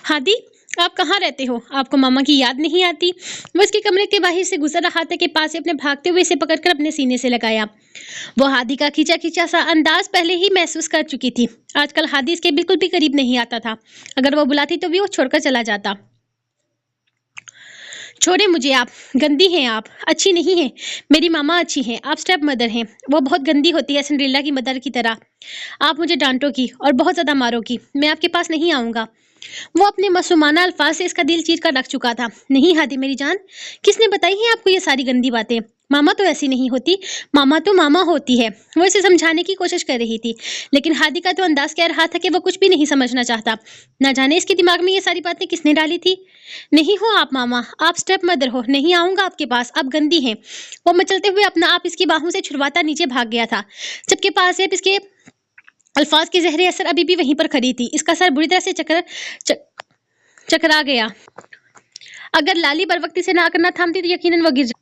हादी, आप कहाँ रहते हो? आपको मामा की याद नहीं आती? वो इसके कमरे के बाहर से गुजर रहा था कि पास से अपने भागते हुए इसे पकड़कर अपने सीने से लगाया। वो हादी का खींचा खींचा सा अंदाज पहले ही महसूस कर चुकी थी। आजकल हादी इसके बिल्कुल भी करीब नहीं आता था। अगर वो बुलाती तो भी वो छोड़कर चला जाता। छोड़े मुझे आप, गंदी हैं आप, अच्छी नहीं है। मेरी मामा अच्छी हैं, आप स्टेप मदर हैं। वो बहुत गंदी होती है, सिंड्रेला की मदर की तरह। आप मुझे डांटोगी और बहुत ज्यादा मारोगी। मैं आपके पास नहीं आऊंगा। वो अपने मासूमाना अल्फाज से इसका दिल चीर कर रख चुका था। नहीं हादी मेरी जान, किसने बताई है आपको ये सारी गंदी बातें? मामा तो ऐसी नहीं होती, मामा तो मामा होती है। वो इसे समझाने की कोशिश कर रही थी, लेकिन हादी का तो अंदाज कह रहा था कि वो कुछ भी नहीं समझना चाहता। न जाने इसके दिमाग में ये सारी बातें किसने डाली थी। नहीं हो आप मामा, आप स्टेप मदर हो, नहीं आऊंगा आपके पास, आप गंदी हैं। वो मचलते हुए अपना आप इसकी बाहों से छुड़वाता नीचे भाग गया था, जबकि पास से इसके अल्फाज के जहरे असर अभी भी वहीं पर खड़ी थी। इसका सर बुरी तरह से चकरा गया। अगर लाली बरवक्ती से ना करना थामती तो यकीनन वो गिर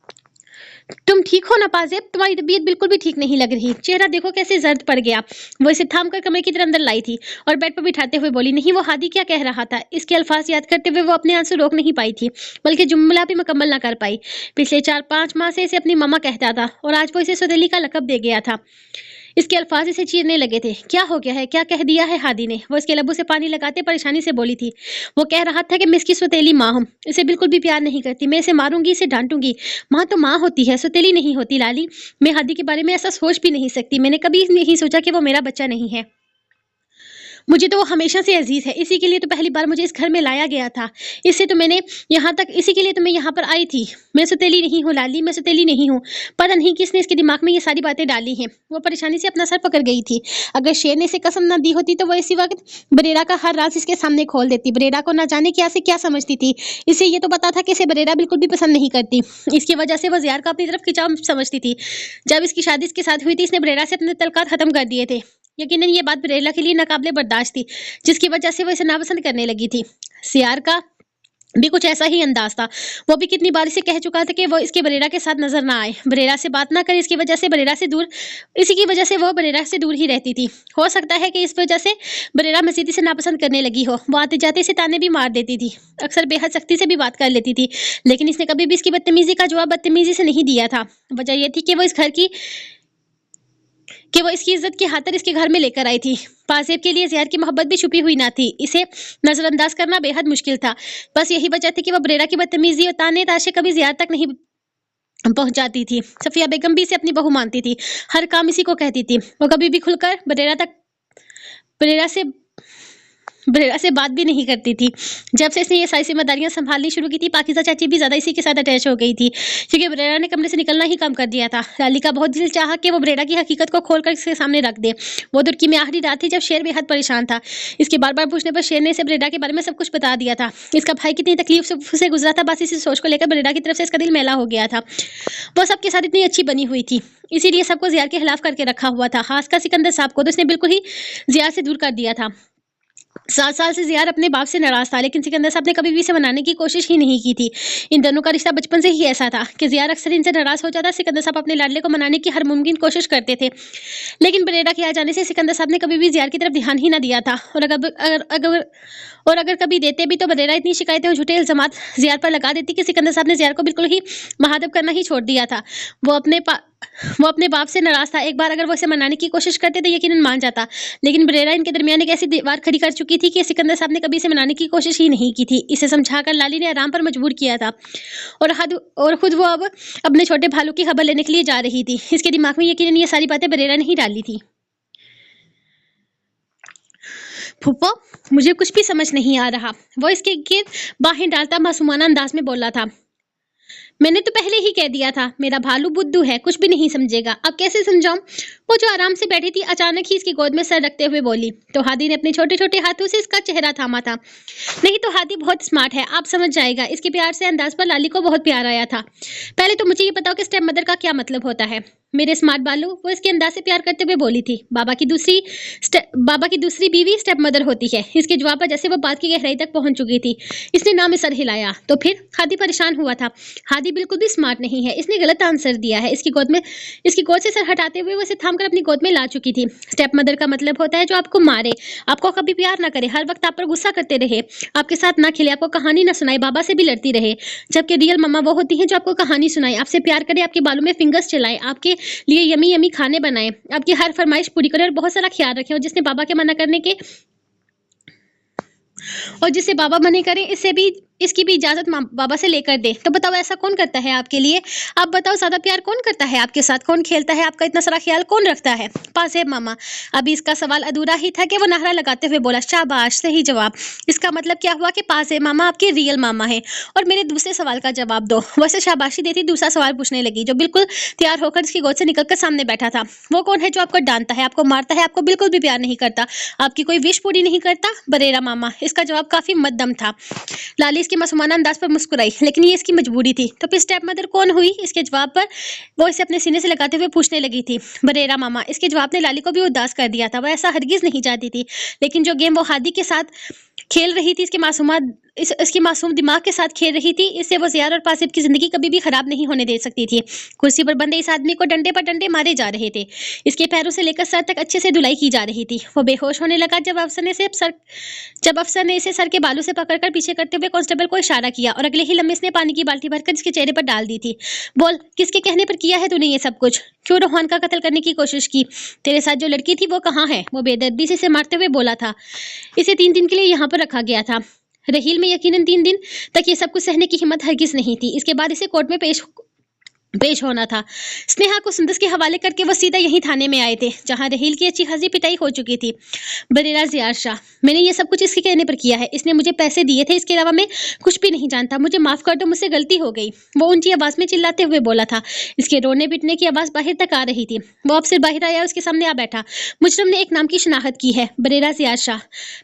तुम ठीक हो ना पाजेब? तुम्हारी तबीयत बिल्कुल भी ठीक नहीं लग रही। चेहरा देखो कैसे जर्द पड़ गया। वो इसे थाम कर कमरे की तरफ अंदर लाई थी और बेड पर बिठाते हुए बोली, नहीं वो हादी क्या कह रहा था? इसके अल्फाज याद करते हुए वो अपने आंसू रोक नहीं पाई थी, बल्कि जुमला भी मुकम्मल ना कर पाई। पिछले 4-5 माह से इसे अपनी मामा कहता था और आज वो इसे सौतेली का लकब दे गया था। इसके अल्फाज इसे चीरने लगे थे। क्या हो गया है? क्या कह दिया है हादी ने? वो इसके लबों से पानी लगाते परेशानी से बोली थी। वो कह रहा था कि मैं इसकी सौतेली माँ हूँ, इसे बिल्कुल भी प्यार नहीं करती, मैं इसे मारूंगी, इसे डांटूंगी। माँ तो माँ होती है, सौतेली नहीं होती लाली। मैं हादी के बारे में ऐसा सोच भी नहीं सकती। मैंने कभी नहीं सोचा कि वो मेरा बच्चा नहीं है। मुझे तो वो हमेशा से अजीज है, इसी के लिए तो पहली बार मुझे इस घर में लाया गया था। इससे तो मैंने यहाँ तक, इसी के लिए तो मैं यहाँ पर आई थी। मैं सौतेली नहीं हूँ लाली, मैं सौतेली नहीं हूँ। पता नहीं किसने इसके दिमाग में ये सारी बातें डाली हैं। वो परेशानी से अपना सर पकड़ गई थी। अगर शेर ने इसे कसम न दी होती तो वो इसी वक्त बरेरा का हर राज इसके सामने खोल देती। बरेरा को न जाने क्या से क्या समझती थी। इसे ये तो पता था कि इसे बरेरा बिल्कुल भी पसंद नहीं करती। इसकी वजह से वो ज़ियार को अपनी तरफ खिंचाव समझती थी। जब इसकी शादी इसके साथ हुई थी, इसने बरेरा से अपने तल्लुकात खत्म कर दिए थे। यकीनन ये बात बरेला के लिए नाकाबिले बर्दाश्त थी, जिसकी वजह से वो इसे नापसंद करने लगी थी। सियार का भी कुछ ऐसा ही अंदाज था। वो भी कितनी बार इसे कह चुका था कि वो इसके बरेरा के साथ नजर ना आए, बरेरा से बात ना करे। इसकी वजह से बरेरा से दूर, इसी की वजह से वो बरेरा से दूर ही रहती थी। हो सकता है कि इस वजह से बरेरा मजीद से नापसंद करने लगी हो। वो आते जाते इसे ताने भी मार देती थी, अक्सर बेहद सख्ती से भी बात कर लेती थी, लेकिन इसने कभी भी इसकी बदतमीजी का जवाब बदतमीजी से नहीं दिया था। वजह यह थी कि वो इसकी इज्जत की खातिर इसके घर में लेकर आई थी। पासेब के लिए ज़ियार की मोहब्बत भी छुपी हुई ना थी। इसे नजरअंदाज करना बेहद मुश्किल था। बस यही वजह थी कि वो बरेरा की बदतमीजी और ताने ताशे कभी ज़ियार तक नहीं पहुंच जाती थी। सफिया बेगम भी इसे अपनी बहू मानती थी, हर काम इसी को कहती थी। वो कभी भी खुलकर बरेरा से बात भी नहीं करती थी। जब से इसने ये सारी जिम्मेदारियां संभालनी शुरू की थी, पाकिज़ा चाची भी ज़्यादा इसी के साथ अटैच हो गई थी, क्योंकि बरेरा ने कमरे से निकलना ही कम कर दिया था। लाली का बहुत दिल चाहा कि वो बरेरा की हकीकत को खोलकर इसके सामने रख दे। वो तुर्की में आखिरी रात थी जब शेर बेहद परेशान था। इसके बार बार पूछने पर शेर ने इसे बरेरा के बारे में सब कुछ बता दिया था। इसका भाई कितनी तकलीफ से गुजरा था, बस इसी सोच को लेकर बरेरा की तरफ से इसका दिल मैला हो गया था। वो सबके साथ इतनी अच्छी बनी हुई थी, इसीलिए सबको ज़ियार के खिलाफ करके रखा हुआ था। खासकर सिकंदर साहब को तो इसने बिल्कुल ही ज़ियार से दूर कर दिया था। 7 साल से ज़ियार अपने बाप से नाराज था, लेकिन सिकंदर साहब ने कभी भी इसे मनाने की कोशिश ही नहीं की थी। इन दोनों का रिश्ता बचपन से ही ऐसा था कि ज़ियार अक्सर इनसे नाराज हो जाता। सिकंदर साहब अपने लाडले को मनाने की हर मुमकिन कोशिश करते थे, लेकिन बरेरा के आ जाने से सिकंदर साहब ने कभी भी ज़ियार की तरफ ध्यान ही ना दिया था। और अगर कभी देते भी तो बरेरा इतनी शिकायतें और झूठे इल्जामात ज़ियार पर लगा देती कि सिकंदर साहब ने ज़ियार को बिल्कुल ही महादब करना ही छोड़ दिया था। वो अपने बाप से नाराज था। एक बार अगर वो इसे मनाने की कोशिश करते तो यकीनन मान जाता, लेकिन बरेरा इनके दरमियान एक ऐसी दीवार खड़ी कर चुकी थी कि सिकंदर साहब ने कभी इसे मनाने की कोशिश ही नहीं की थी। इसे समझाकर लाली ने आराम पर मजबूर किया था, और खुद वो अब अपने छोटे भालू की खबर लेने के लिए जा रही थी। इसके दिमाग में यकीनन ये सारी बातें बरेरा ने ही डाली थी। फूफो, मुझे कुछ भी समझ नहीं आ रहा, वो इसके गिर्द बाहें डालता मासूमाना अंदाज में बोला था। मैंने तो पहले ही कह दिया था, मेरा भालू बुद्धू है, कुछ भी नहीं समझेगा। अब कैसे समझाऊं? वो जो आराम से बैठी थी अचानक ही इसकी गोद में सर रखते हुए बोली। तो हादी ने अपने छोटे छोटे हाथों से इसका चेहरा थामा था। नहीं तो हादी बहुत स्मार्ट है, आप समझ जाएगा। इसके प्यार से अंदाज पर लाली को बहुत प्यार आया था। पहले तो मुझे ये बताओ कि स्टेप मदर का क्या मतलब होता है? मेरे स्मार्ट बालू, वो इसके अंदाज से प्यार करते हुए बोली थी। बाबा की दूसरी बीवी स्टेप मदर होती है। इसके जवाब पर जैसे वो बात की गहराई तक पहुंच चुकी थी, इसने ना में सर हिलाया। तो फिर हादी परेशान हुआ था। हादी बिल्कुल भी स्मार्ट नहीं है, इसने गलत आंसर दिया है। इसकी गोद से सर हटाते हुए वो इसे थाम कर अपनी गोद में ला चुकी थी। स्टेप मदर का मतलब होता है जो आपको मारे, आपको कभी प्यार ना करे, हर वक्त आप पर गुस्सा करते रहे, आपके साथ ना खेले, आपको कहानी ना सुनाए, बाबा से भी लड़ती रहे। जबकि रियल मम्मा वो होती हैं जो आपको कहानी सुनाए, आपसे प्यार करे, आपके बालों में फिंगर्स चलाए, आपके लिए यमी यमी खाने बनाए, आपकी हर फरमाइश पूरी करे और बहुत सारा ख्याल रखे। और जिसने बाबा के मना करने के और जिसे बाबा मने करें, इसकी भी इजाजत बाबा से लेकर दे। तो बताओ ऐसा कौन करता है आपके लिए? आप बताओ ज्यादा प्यार कौन करता है आपके साथ? कौन खेलता है? आपका इतना सारा ख्याल कौन रखता है? पासेब मामा। अभी इसका सवाल अधूरा ही था कि वो नारा लगाते हुए बोला, शाबाश, सही जवाब। इसका मतलब क्या हुआ कि पासेब मामा आपके रियल मामा है। और मेरे दूसरे सवाल का जवाब दो। वैसे शाबाशी देती दूसरा सवाल पूछने लगी, जो बिल्कुल तैयार होकर इसकी गोद से निकलकर सामने बैठा था। वो कौन है जो आपको डांटता है, आपको मारता है, आपको बिल्कुल भी प्यार नहीं करता, आपकी कोई विश पूरी नहीं करता? बरेरा मामा। इसका जवाब काफी मध्यम था। लाली इसके मासूमाना अंदाज पर मुस्कुराई, लेकिन ये इसकी मजबूरी थी। तो फिर स्टेप मदर कौन हुई? इसके जवाब पर वो इसे अपने सीने से लगाते हुए पूछने लगी थी। बरेरा मामा। इसके जवाब ने लाली को भी उदास कर दिया था। वह ऐसा हरगिज नहीं चाहती थी, लेकिन जो गेम वो हादी के साथ खेल रही थी, इसके मासूम दिमाग के साथ खेल रही थी, इससे वो ज़ियार और पासिब की जिंदगी कभी भी खराब नहीं होने दे सकती थी। कुर्सी पर बंधे इस आदमी को डंडे पर डंडे मारे जा रहे थे। इसके पैरों से लेकर सर तक अच्छे से धुलाई की जा रही थी। वो बेहोश होने लगा जब अफसर ने इसे सर के बालों से पकड़कर पीछे करते हुए कांस्टेबल को इशारा किया और अगले ही लम्हे इसने पानी की बाल्टी भरकर इसके चेहरे पर डाल दी थी। बोल, किसके कहने पर किया है तूने ये सब कुछ? क्यों रोहान का कत्ल करने की कोशिश की? तेरे साथ जो लड़की थी वो कहाँ है? वो बेदर्दी से इसे मारते हुए बोला था। इसे 3 दिन के लिए यहाँ पर रखा गया था। रहील में यकीनन 3 दिन तक ये सब कुछ सहने की हिम्मत हरगिज नहीं थी। इसके बाद इसे कोर्ट में पेश होना था। स्नेहा को सुंदस के हवाले करके वो सीधा यही थाने में आए थे, जहां रहील की अच्छी खासी पिटाई हो चुकी थी। बरेरा ज़ियार शाह। मैंने ये सब कुछ इसके कहने पर किया है। इसने मुझे पैसे दिए थे, इसके अलावा मैं कुछ भी नहीं जानता। मुझे माफ कर दो, मुझसे गलती हो गई। वो ऊंची आवाज में चिल्लाते हुए बोला था। इसके रोने पिटने की आवाज बाहर तक आ रही थी। वो अब सिर बाहर आया, उसके सामने आ बैठा। मुजरम ने एक नाम की शनाख्त की है, बरेरा ज़ियार शाह।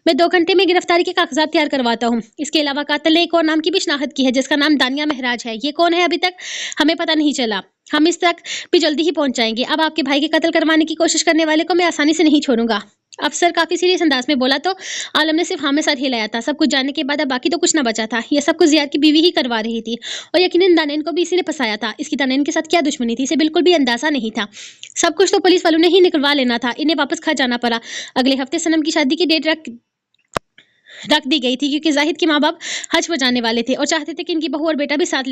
मैं 2 घंटे में गिरफ्तारी के कागजात तैयार करवाता हूँ। इसके अलावा कातिल ने एक और नाम की भी शनाख्त की है, जिसका नाम दानिया महराज है। ये कौन है अभी तक हमें पता नहीं चला। हम इस तक भी जल्दी ही पहुंच जाएंगे। अब आपके भाई के कत्ल करवाने की कोशिश करने वाले को मैं आसानी से नहीं छोड़ूंगा। अफसर काफी सीरियस अंदाज में बोला तो आलम ने सिर्फ हाँ में सर हिलाया था। सब कुछ जानने के बाद अब बाकी तो कुछ ना बचा था। यह सब कुछ ज़ियाद की बीवी ही करवा रही थी और यकीनन दानेन को भी इसी ने फंसाया था। इसकी दानेन के साथ क्या दुश्मनी थी, इसे बिल्कुल भी अंदाजा नहीं था। सब कुछ तो पुलिस वालों ने ही निकलवा लेना था। इन्हें वापस घर जाना पड़ा। अगले हफ्ते सनम की शादी की डेट रख दी गई थी, क्योंकि जाहिद के माँ बाप हज पर जाने वाले थे और चाहते थे कि इनकी बहू और बेटा भी साथ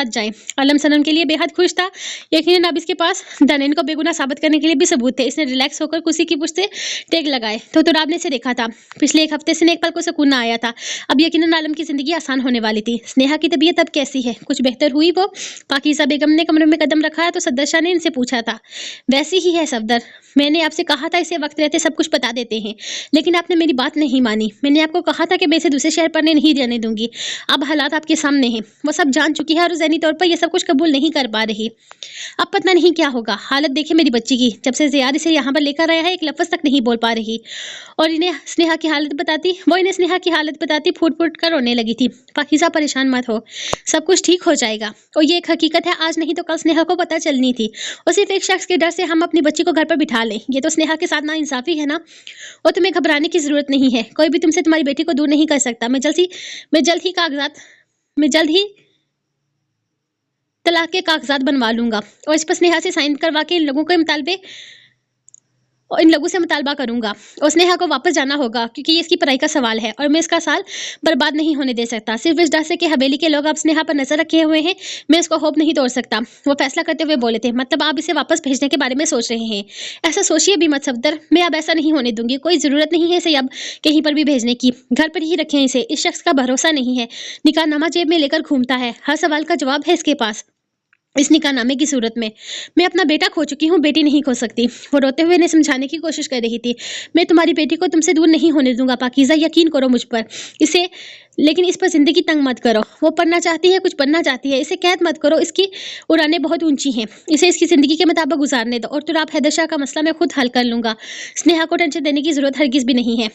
जाएं। आलम सनम के लिए बेहद खुश था। यकीनन अब इसके पास दानेन को बेगुनाह साबित करने के लिए भी सबूत थे। इसने रिलैक्स होकर कुर्सी की पुष्ट से टेक लगाए तो तुराब ने इसे देखा था। पिछले 1 हफ्ते से एक पल को सुकून ना आया था। अब यकीनन आलम की जिंदगी आसान होने वाली थी। स्नेहा की तबीयत अब कैसी है? कुछ बेहतर हुई वो? पाकीज़ा बेगम ने कमरे में कदम रखा तो सदर शाह ने इनसे पूछा था। वैसी ही है सफदर, मैंने आपसे कहा था इसे वक्त रहते सब कुछ बता देते हैं, लेकिन आपने मेरी बात नहीं मानी। मैंने आपको कहा था कि मैं इसे दूसरे शहर पढ़ने नहीं जाने दूंगी। अब हालात आपके सामने हैं, वो सब जान चुकी है और ज़हनी तौर पर यह सब कुछ कबूल नहीं कर पा रही। अब पता नहीं क्या होगा। हालत देखे मेरी बच्ची की, जब से ज़ियाद इसे यहाँ पर लेकर आया है एक लफ्ज़ तक नहीं बोल पा रही। और वो इन्हें स्नेहा की हालत बताती फूट फूट कर रोने लगी थी। पाकीज़ा परेशान मत हो, सब कुछ ठीक हो जाएगा। और ये एक हकीकत है, आज नहीं तो कल स्नेहा को पता चलनी थी। और सिर्फ एक शख्स के डर से हम अपनी बच्ची को घर पर बिठा लें, ये तो स्नेहा के साथ नाइंसाफी है ना। और तुम्हें घबराने की जरूरत नहीं है। कोई भी तुमसे तुम्हारी बेटी को दूर नहीं कर सकता। मैं जल्द ही तलाक के कागजात बनवा लूंगा और इस पर स्नेहा से साइन करवा के इन लोगों से मुतालबा करूंगा। और स्नेहा को वापस जाना होगा, क्योंकि ये इसकी पढ़ाई का सवाल है और मैं इसका साल बर्बाद नहीं होने दे सकता। सिर्फ इस डर से कि हवेली के लोग अब स्नेहा पर नजर रखे हुए हैं, मैं इसको होप नहीं तोड़ सकता। वो फैसला करते हुए बोले थे। मतलब आप इसे वापस भेजने के बारे में सोच रहे हैं? ऐसा सोचिए भी मत सफदर, मैं अब ऐसा नहीं होने दूंगी। कोई जरूरत नहीं है इसे अब कहीं पर भी भेजने की। घर पर ही रखें इसे। इस शख्स का भरोसा नहीं है, निकाहनामा जेब में लेकर घूमता है, हर सवाल का जवाब है इसके पास। इस निकाहनामे की सूरत में मैं अपना बेटा खो चुकी हूँ, बेटी नहीं खो सकती। वो रोते हुए इन्हें समझाने की कोशिश कर रही थी। मैं तुम्हारी बेटी को तुमसे दूर नहीं होने दूंगा पाकीज़ा, यकीन करो मुझ पर। लेकिन इस पर जिंदगी तंग मत करो। वो पढ़ना चाहती है, कुछ बनना चाहती है, इसे कैद मत करो। इसकी उड़ानें बहुत ऊंची हैं, इसे इसकी जिंदगी के मुताबिक गुजारने दो। और तुराब हैदर शाह का मसला मैं खुद हल कर लूंगा। स्नेहा को टेंशन देने की जरूरत हरगिज भी नहीं है।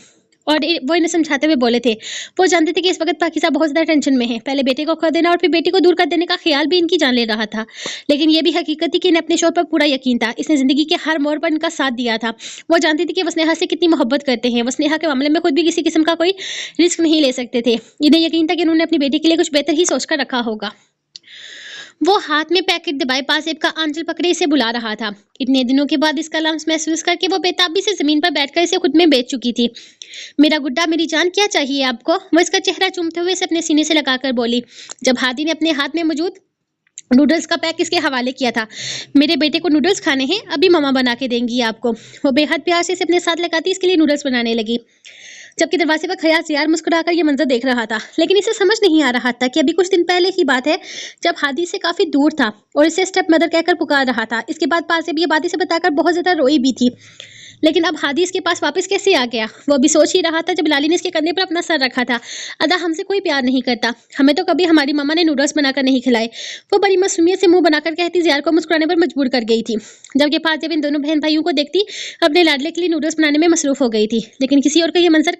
और वो इन्हें समझाते हुए बोले थे। वो जानते थे कि इस वक्त पाकिज़ा बहुत ज़्यादा टेंशन में है। पहले बेटे को खो देना और फिर बेटी को दूर कर देने का ख्याल भी इनकी जान ले रहा था। लेकिन ये भी हकीकत थी कि इन्हें अपने शौहर पर पूरा यकीन था। इसने ज़िंदगी के हर मोड़ पर इनका साथ दिया था। वो जानती थी कि वो स्नेहा से कितनी मोहब्बत करते हैं। वो स्नेहा के मामले में खुद भी किसी किस्म का कोई रिस्क नहीं ले सकते थे। इन्हें यकीन था कि उन्होंने अपनी बेटी के लिए कुछ बेहतर ही सोच कर रखा होगा। वो हाथ में पैकेट दबाए पासेब का आंचल पकड़े इसे बुला रहा था। इतने दिनों के बाद इसका लम्स महसूस करके वो बेताबी से जमीन पर बैठकर इसे खुद में बेच चुकी थी। मेरा गुड्डा, मेरी जान, क्या चाहिए आपको? वो इसका चेहरा चूमते हुए इसे अपने सीने से लगाकर बोली। जब हादी ने अपने हाथ में मौजूद नूडल्स का पैक इसके हवाले किया था। मेरे बेटे को नूडल्स खाने हैं, अभी मम्मा बना के देंगी आपको। वो बेहद प्यार से इसे अपने साथ लगाती इसके लिए नूडल्स बनाने लगी। जबकि दरवाजे पर खयाल यार मुस्कुराकर ये मंजर देख रहा था। लेकिन इसे समझ नहीं आ रहा था कि अभी कुछ दिन पहले की बात है जब हादी से काफी दूर था और इसे स्टेप मदर कहकर पुकार रहा था। इसके बाद पास ये बात इसे बताकर बहुत ज्यादा रोई भी थी। लेकिन अब हादी इसके पास वापस कैसे आ गया? वो अभी सोच ही रहा था जब लाली ने इसके कंधे पर अपना सर रखा था। अदा हमसे कोई प्यार नहीं करता, हमें तो कभी हमारी मम्मा ने नूडल्स बनाकर नहीं खिलाए। वो बड़ी मासूमियत से मुंह बनाकर कहती ज़ियार को मुस्कुराने पर मजबूर कर गई थी। जबकि पास जब इन दोनों बहन भाइयों को देखती अपने लाडले के लिए नूडल्स बनाने में मसरूफ हो गई थी। लेकिन किसी और का ये मंजर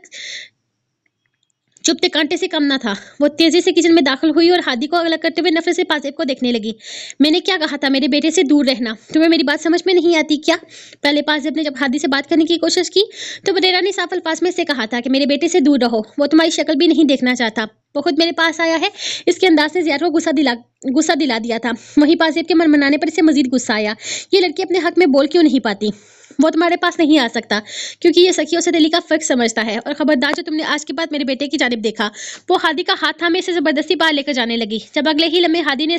चुपते कांटे से कम ना था। वो तेजी से किचन में दाखिल हुई और हादी को अलग करते हुए नफरत से पासेब को देखने लगी। मैंने क्या कहा था मेरे बेटे से दूर रहना? तुम्हें मेरी बात समझ में नहीं आती क्या? पहले पासेब ने जब हादी से बात करने की कोशिश की तो बरेरा ने साफ अल्फाज में से कहा था कि मेरे बेटे से दूर रहो, वो तुम्हारी शक्ल भी नहीं देखना चाहता। वो खुद मेरे पास आया है। इसके अंदाज से ज़ियार को गुस्सा दिला दिया था। वहीं पासेब के मन मनाने पर इसे मजीद गुस्सा आया। ये लड़की अपने हक में बोल क्यों नहीं पाती? वो तुम्हारे पास नहीं आ सकता क्योंकि ये सखियों से दिली का फर्क समझता है। और खबरदार जो तुमने आज के बाद मेरे बेटे की जानिब देखा। वो हादी का हाथ थामे इसे जबरदस्ती बाहर लेकर जाने लगी। जब अगले ही लम्हे हादी ने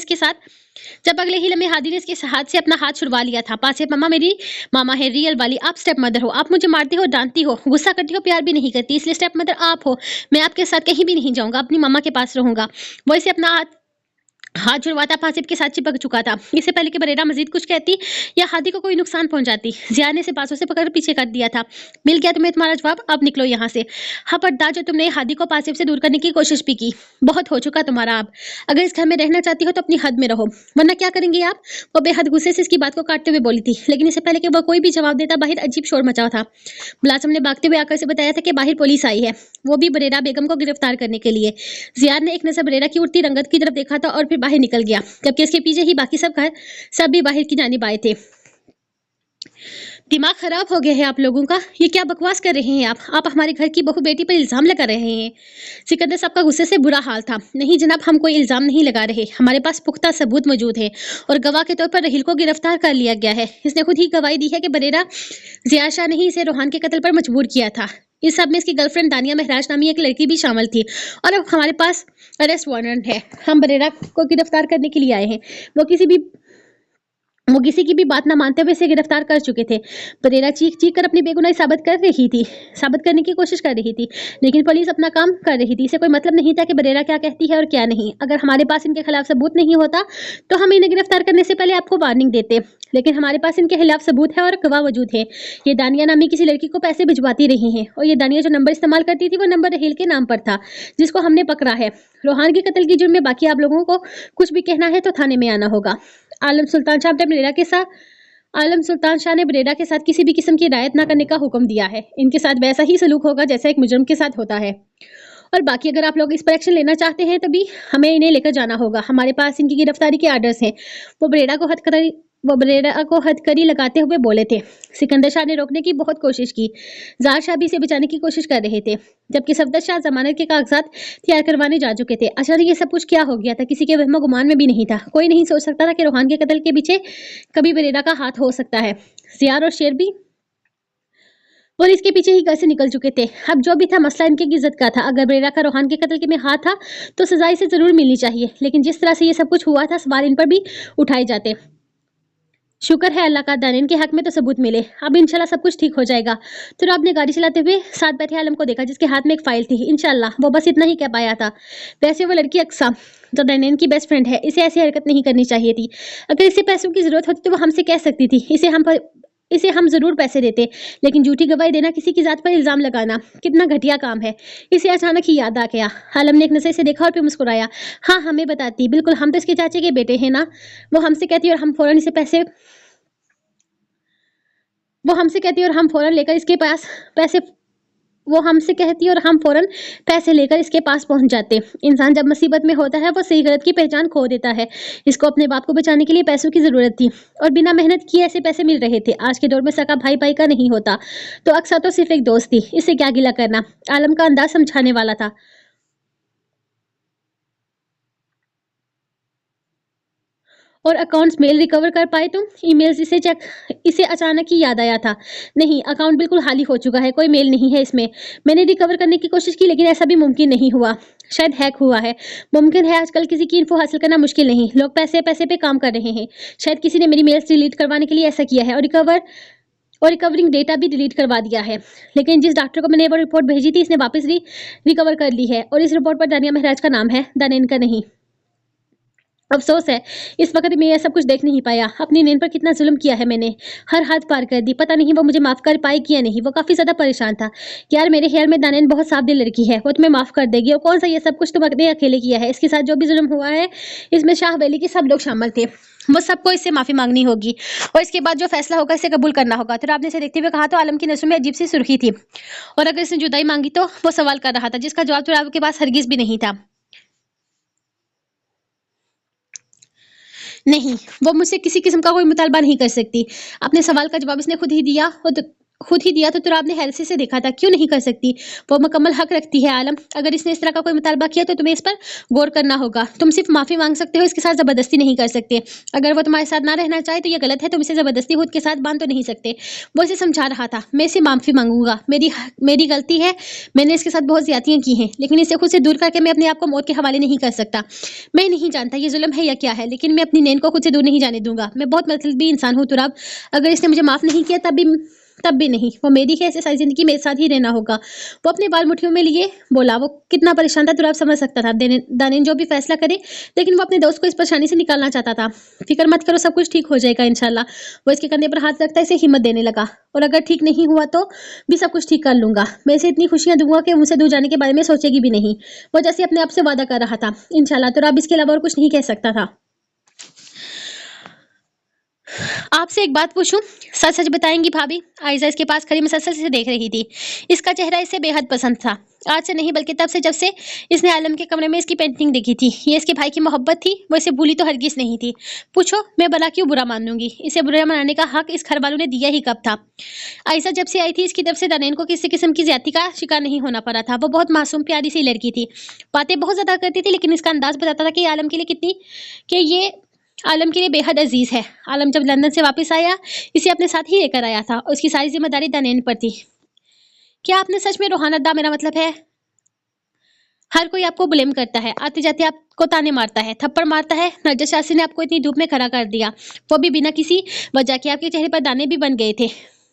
इसके हाथ से अपना हाथ छुड़वा लिया था। पासे मम्मा मेरी मामा है, रियल वाली। आप स्टेप मदर हो। आप मुझे मारती हो, डांटती हो, गुस्सा करती हो, प्यार भी नहीं करती, इसलिए स्टेप मदर आप हो। मैं आपके साथ कहीं भी नहीं जाऊंगा, अपनी मामा के पास रहूंगा। वो इसे अपना हाथ जुड़वाता पासिब के साथ चिपक चुका था। इससे पहले कि बरेरा मजीद कुछ कहती या हादी को कोई नुकसान पहुंचाती, ज़िया ने इसे बाजू से पकड़ पीछे कर दिया था। मिल गया तुम्हें तुम्हारा जवाब, अब निकलो यहाँ से। खबरदार जो तुमने हादी को पासिब से दूर करने की कोशिश भी की, बहुत हो चुका तुम्हारा अब। अगर इस घर में रहना चाहती हो तो अपनी हद में रहो, वरना क्या करेंगे आप? वो बेहद गुस्से से इसकी बात को काटते हुए बोली थी। लेकिन इससे पहले कि वह कोई भी जवाब देता बाहर अजीब शोर मचा था। मुलाजिम ने भागते हुए आकर से बताया था कि बाहर पुलिस आई है, वो भी बरेरा बेगम को गिरफ्तार करने के लिए। ज़ियाद ने एक नजर बरेरा की उड़ती रंगत की तरफ देखा था और फिर बाहर निकल गया। जबकि इसके पीछे ही बाकी सब भी बाहर की जानिब आए थे। दिमाग खराब हो गया है आप लोगों का, ये क्या बकवास कर रहे हैं आप हमारे घर की बहू बेटी पर इल्जाम लगा रहे हैं। सिकंदर साहब का गुस्से से बुरा हाल था। नहीं जनाब, हम कोई इल्जाम नहीं लगा रहे, हमारे पास पुख्ता सबूत मौजूद है और गवाह के तौर पर रहील को गिरफ्तार कर लिया गया है। इसने खुद ही गवाही दी है कि बरेरा ज़िया शाह ने ही इसे रोहान के कत्ल पर मजबूर किया था। इस सब में इसकी गर्लफ्रेंड दानिया महराज नामी एक लड़की भी शामिल थी और अब हमारे पास अरेस्ट वारंट है। हम बरेरा को गिरफ्तार करने के लिए आए हैं। वो किसी की भी बात ना मानते हुए इसे गिरफ्तार कर चुके थे। बरेरा चीख चीख कर अपनी बेगुनाही साबित करने की कोशिश कर रही थी। लेकिन पुलिस अपना काम कर रही थी। इसे कोई मतलब नहीं था कि बरेरा क्या कहती है और क्या नहीं। अगर हमारे पास इनके खिलाफ सबूत नहीं होता तो हम इन्हें गिरफ्तार करने से पहले आपको वार्निंग देते। लेकिन हमारे पास इनके खिलाफ सबूत है और गवाह मौजूद है। ये दानिया नामी किसी लड़की को पैसे भिजवाती रही है और ये दानिया जो नंबर इस्तेमाल करती थी वो नंबर रहील के नाम पर था, जिसको हमने पकड़ा है। रोहान के कत्ल की जुर्म में बाकी आप लोगों को कुछ भी कहना है तो थाने में आना होगा। आलम सुल्तान शाह ने बरेरा के साथ किसी भी किस्म की रियायत न करने का हुक्म दिया है। इनके साथ वैसा ही सलूक होगा जैसा एक मुजरिम के साथ होता है। और बाकी अगर आप लोग इस पर एक्शन लेना चाहते हैं तभी हमें इन्हें लेकर जाना होगा। हमारे पास इनकी गिरफ्तारी के आर्डर्स हैं। वो बरेरा को हथकड़ी लगाते हुए बोले थे। सिकंदर शाह ने रोकने की बहुत कोशिश की। जार शाह भी इसे बचाने की कोशिश कर रहे थे, जबकि सफदर शाह जमानत के कागजात तैयार करवाने जा चुके थे। अचानक ये सब कुछ क्या हो गया था, किसी के वहमो गुमान में भी नहीं था। कोई नहीं सोच सकता था कि रोहान के कत्ल के पीछे कभी बरेरा का हाथ हो सकता है। ज़ियार और शेर भी पुलिस के पीछे ही घर से निकल चुके थे। अब जो भी था मसला इनकी इज्जत का था। अगर बरेरा का रोहान के कत्ल में हाथ था तो सजा इसे जरूर मिलनी चाहिए। लेकिन जिस तरह से ये सब कुछ हुआ था, सवाल इन पर भी उठाए जाते। शुक्र है अल्लाह का, दानिन के हक में तो सबूत मिले। अब इंशाल्लाह सब कुछ ठीक हो जाएगा। तो आपने गाड़ी चलाते हुए साथ बैठे आलम को देखा, जिसके हाथ में एक फाइल थी। इंशाल्लाह वो बस इतना ही कह पाया था। वैसे वो लड़की अक्सा जो दानिन की बेस्ट फ्रेंड है, इसे ऐसी हरकत नहीं करनी चाहिए थी। अगर इसे पैसों की जरूरत होती तो वो हमसे कह सकती थी। इसे हम जरूर पैसे देते। लेकिन झूठी गवाही देना, किसी की जात पर इल्जाम लगाना कितना घटिया काम है। इसे अचानक ही याद आ गया। आलम ने एक नजर से देखा और फिर मुस्कुराया। हाँ, हमें बताती, बिल्कुल, हम तो इसके चाचे के बेटे हैं ना। वो हमसे कहती और हम फौरन लेकर इसके पास पैसे वो हमसे कहती और हम फौरन पैसे लेकर इसके पास पहुंच जाते। इंसान जब मुसीबत में होता है वो सही गलत की पहचान खो देता है। इसको अपने बाप को बचाने के लिए पैसों की जरूरत थी और बिना मेहनत किए ऐसे पैसे मिल रहे थे। आज के दौर में सगा भाई भाई का नहीं होता, तो अक्सर तो सिर्फ एक दोस्त थी, इससे क्या गिला करना। आलम का अंदाज समझाने वाला था। और अकाउंट्स मेल रिकवर कर पाए तुम? ईमेल्स इसे अचानक ही याद आया था। नहीं, अकाउंट बिल्कुल खाली हो चुका है, कोई मेल नहीं है इसमें। मैंने रिकवर करने की कोशिश की लेकिन ऐसा भी मुमकिन नहीं हुआ। शायद हैक हुआ है। मुमकिन है, आजकल किसी की इन्फो हासिल करना मुश्किल नहीं, लोग पैसे पैसे पे काम कर रहे हैं। शायद किसी ने मेरी मेल्स डिलीट करवाने के लिए ऐसा किया है और रिकवरिंग डेटा भी डिलीट करवा दिया है। लेकिन जिस डॉक्टर को मैंने वो रिपोर्ट भेजी थी इसने वापस रिकवर कर ली है और इस रिपोर्ट पर दानिया महराज का नाम है, दानेन का नहीं। अफसोस है, इस वक्त मैं यह सब कुछ देख नहीं पाया। अपनी नैन पर कितना जुल्म किया है मैंने, हर हद पार कर दी। पता नहीं वो मुझे माफ कर पाएगी या नहीं। वो काफी ज्यादा परेशान था। यार मेरे ख्याल में दानिन बहुत साफ दिल लड़की है, वो तुम्हें माफ कर देगी। और कौन सा ये सब कुछ तुमने अकेले किया है? इसके साथ जो भी जुल्म हुआ है इसमें शाह वैली के सब लोग शामिल थे। वो सबको इससे माफी मांगनी होगी और इसके बाद जो फैसला होगा इसे कबूल करना होगा। तो आपने इसे देखते हुए कहा तो आलम की नजरों में अजीब सी सुर्खी थी। और अगर इसने जुदाई मांगी तो वो सवाल कर रहा था जिसका जवाब तुराब के पास हरगिज भी नहीं था। नहीं, वो मुझसे किसी किस्म का कोई मुतालबा नहीं कर सकती। अपने सवाल का जवाब इसने खुद ही दिया तो तुराब ने हैरत से देखा था। क्यों नहीं कर सकती? वो मुकम्मल हक रखती है आलम। अगर इसने इस तरह का कोई मुतालबा किया तो तुम्हें इस पर गौर करना होगा। तुम सिर्फ माफी मांग सकते हो, इसके साथ जबरदस्ती नहीं कर सकते। अगर वो तुम्हारे साथ ना रहना चाहे तो ये गलत है। तुम इसे जबरदस्ती खुद के साथ बांध तो नहीं सकते। वो इसे समझा रहा था। मैं इसे माफी मांगूंगा, मेरी गलती है, मैंने इसके साथ बहुत ज्यादतियां की हैं, लेकिन इसे खुद से दूर करके मैं अपने आप को मौत के हवाले नहीं कर सकता। मैं नहीं जानता ये जुल्म है या क्या है, लेकिन मैं अपनी नैन को खुद से दूर नहीं जाने दूंगा। मैं बहुत मतलबी इंसान हूँ तुराब। अगर इसने मुझे माफ नहीं किया तब भी नहीं, वो मेरी है, इसे सारी जिंदगी मेरे साथ ही रहना होगा। वो अपने बाल मुट्ठियों में लिए बोला। वो कितना परेशान था तुराब समझ सकता था। दानिन जो भी फैसला करे, लेकिन वो अपने दोस्त को इस परेशानी से निकालना चाहता था। फिक्र मत करो, सब कुछ ठीक हो जाएगा इंशाल्लाह। वो इसके कंधे पर हाथ रखता इसे हिम्मत देने लगा। और अगर ठीक नहीं हुआ तो भी सब कुछ ठीक कर लूंगा। मैं इसे इतनी खुशियां दूंगा कि मुझसे दूर जाने के बारे में सोचेगी भी नहीं। वो जैसे अपने आप से वादा कर रहा था इंशाल्लाह। तुराब इसके अलावा और कुछ नहीं कह सकता था। आपसे एक बात पूछूं? सच सच बताएंगी भाभी? आयशा इसके पास खड़ी मुसलसल से देख रही थी। इसका चेहरा इसे बेहद पसंद था। आज से नहीं बल्कि तब से जब से इसने आलम के कमरे में इसकी पेंटिंग देखी थी। ये इसके भाई की मोहब्बत थी, वो इसे भूली तो हरगिज नहीं थी। पूछो, मैं भला क्यों बुरा मान लूंगी? इसे बुरा मनाने का हक इस घर वालों ने दिया ही कब था? आयशा जब से आई थी इसकी तरफ से दानिन को किसी किस्म की ज्यादती का शिकार नहीं होना पड़ा था। वो बहुत मासूम प्यारी सी लड़की थी, बातें बहुत ज्यादा करती थी, लेकिन इसका अंदाज बताता था कि ये आलम के लिए बेहद अजीज है। आलम जब लंदन से वापस आया इसे अपने साथ ही लेकर आया था और उसकी सारी जिम्मेदारी दानिन पर थी। क्या आपने सच में रोहान अद्दा, मेरा मतलब है हर कोई आपको ब्लेम करता है, आते जाते आपको ताने मारता है, थप्पड़ मारता है। नरजस शास्त्री ने आपको इतनी धूप में खड़ा कर दिया, वो भी बिना किसी वजह के। आपके चेहरे पर दाने भी बन गए थे,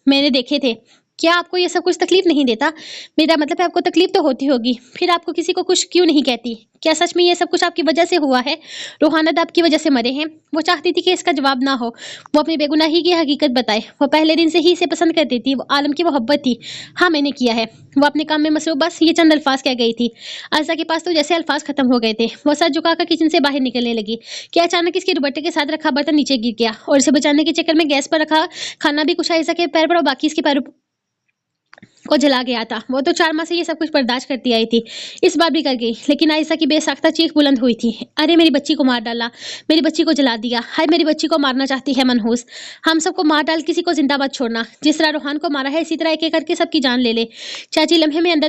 मैंने देखे थे। क्या आपको ये सब कुछ तकलीफ नहीं देता? मेरा मतलब है आपको तकलीफ तो होती होगी, फिर आपको किसी को कुछ क्यों नहीं कहती? क्या सच में ये सब कुछ आपकी वजह से हुआ है? रोहानद आपकी वजह से मरे हैं। वो चाहती थी कि इसका जवाब ना हो, वो अपनी बेगुनाही की हकीकत बताए। वो पहले दिन से ही इसे पसंद करती थी, वो आलम की मोहब्बत थी। हाँ मैंने किया है। वो अपने काम में मसरूफ बस ये चंद अल्फाज कह गई थी। आयशा के पास तो जैसे अल्फाज खत्म हो गए थे। वो सर झुकाकर किचन से बाहर निकलने लगी कि अचानक इसके दुपट्टे के साथ रखा बर्तन नीचे गिर गया और इसे बचाने के चक्कर में गैस पर रखा खाना भी कुछ आयशा के पैर पर और बाकी इसके पैरों को जला गया था। वो तो 4 माह से ये सब कुछ बर्दाश्त करती आई थी, इस बार भी कर गई। लेकिन आयशा की बेसाख्ता चीख बुलंद हुई थी, अरे मेरी बच्ची को मार डाला, मेरी बच्ची को जला दिया, हाय मेरी बच्ची को मारना चाहती है मनहूस। हम सबको मार डाल, किसी को जिंदा मत छोड़ना। जिस तरह रोहान को मारा है इसी तरह एक एक करके सबकी जान ले ले। चाची लम्हे में अंदर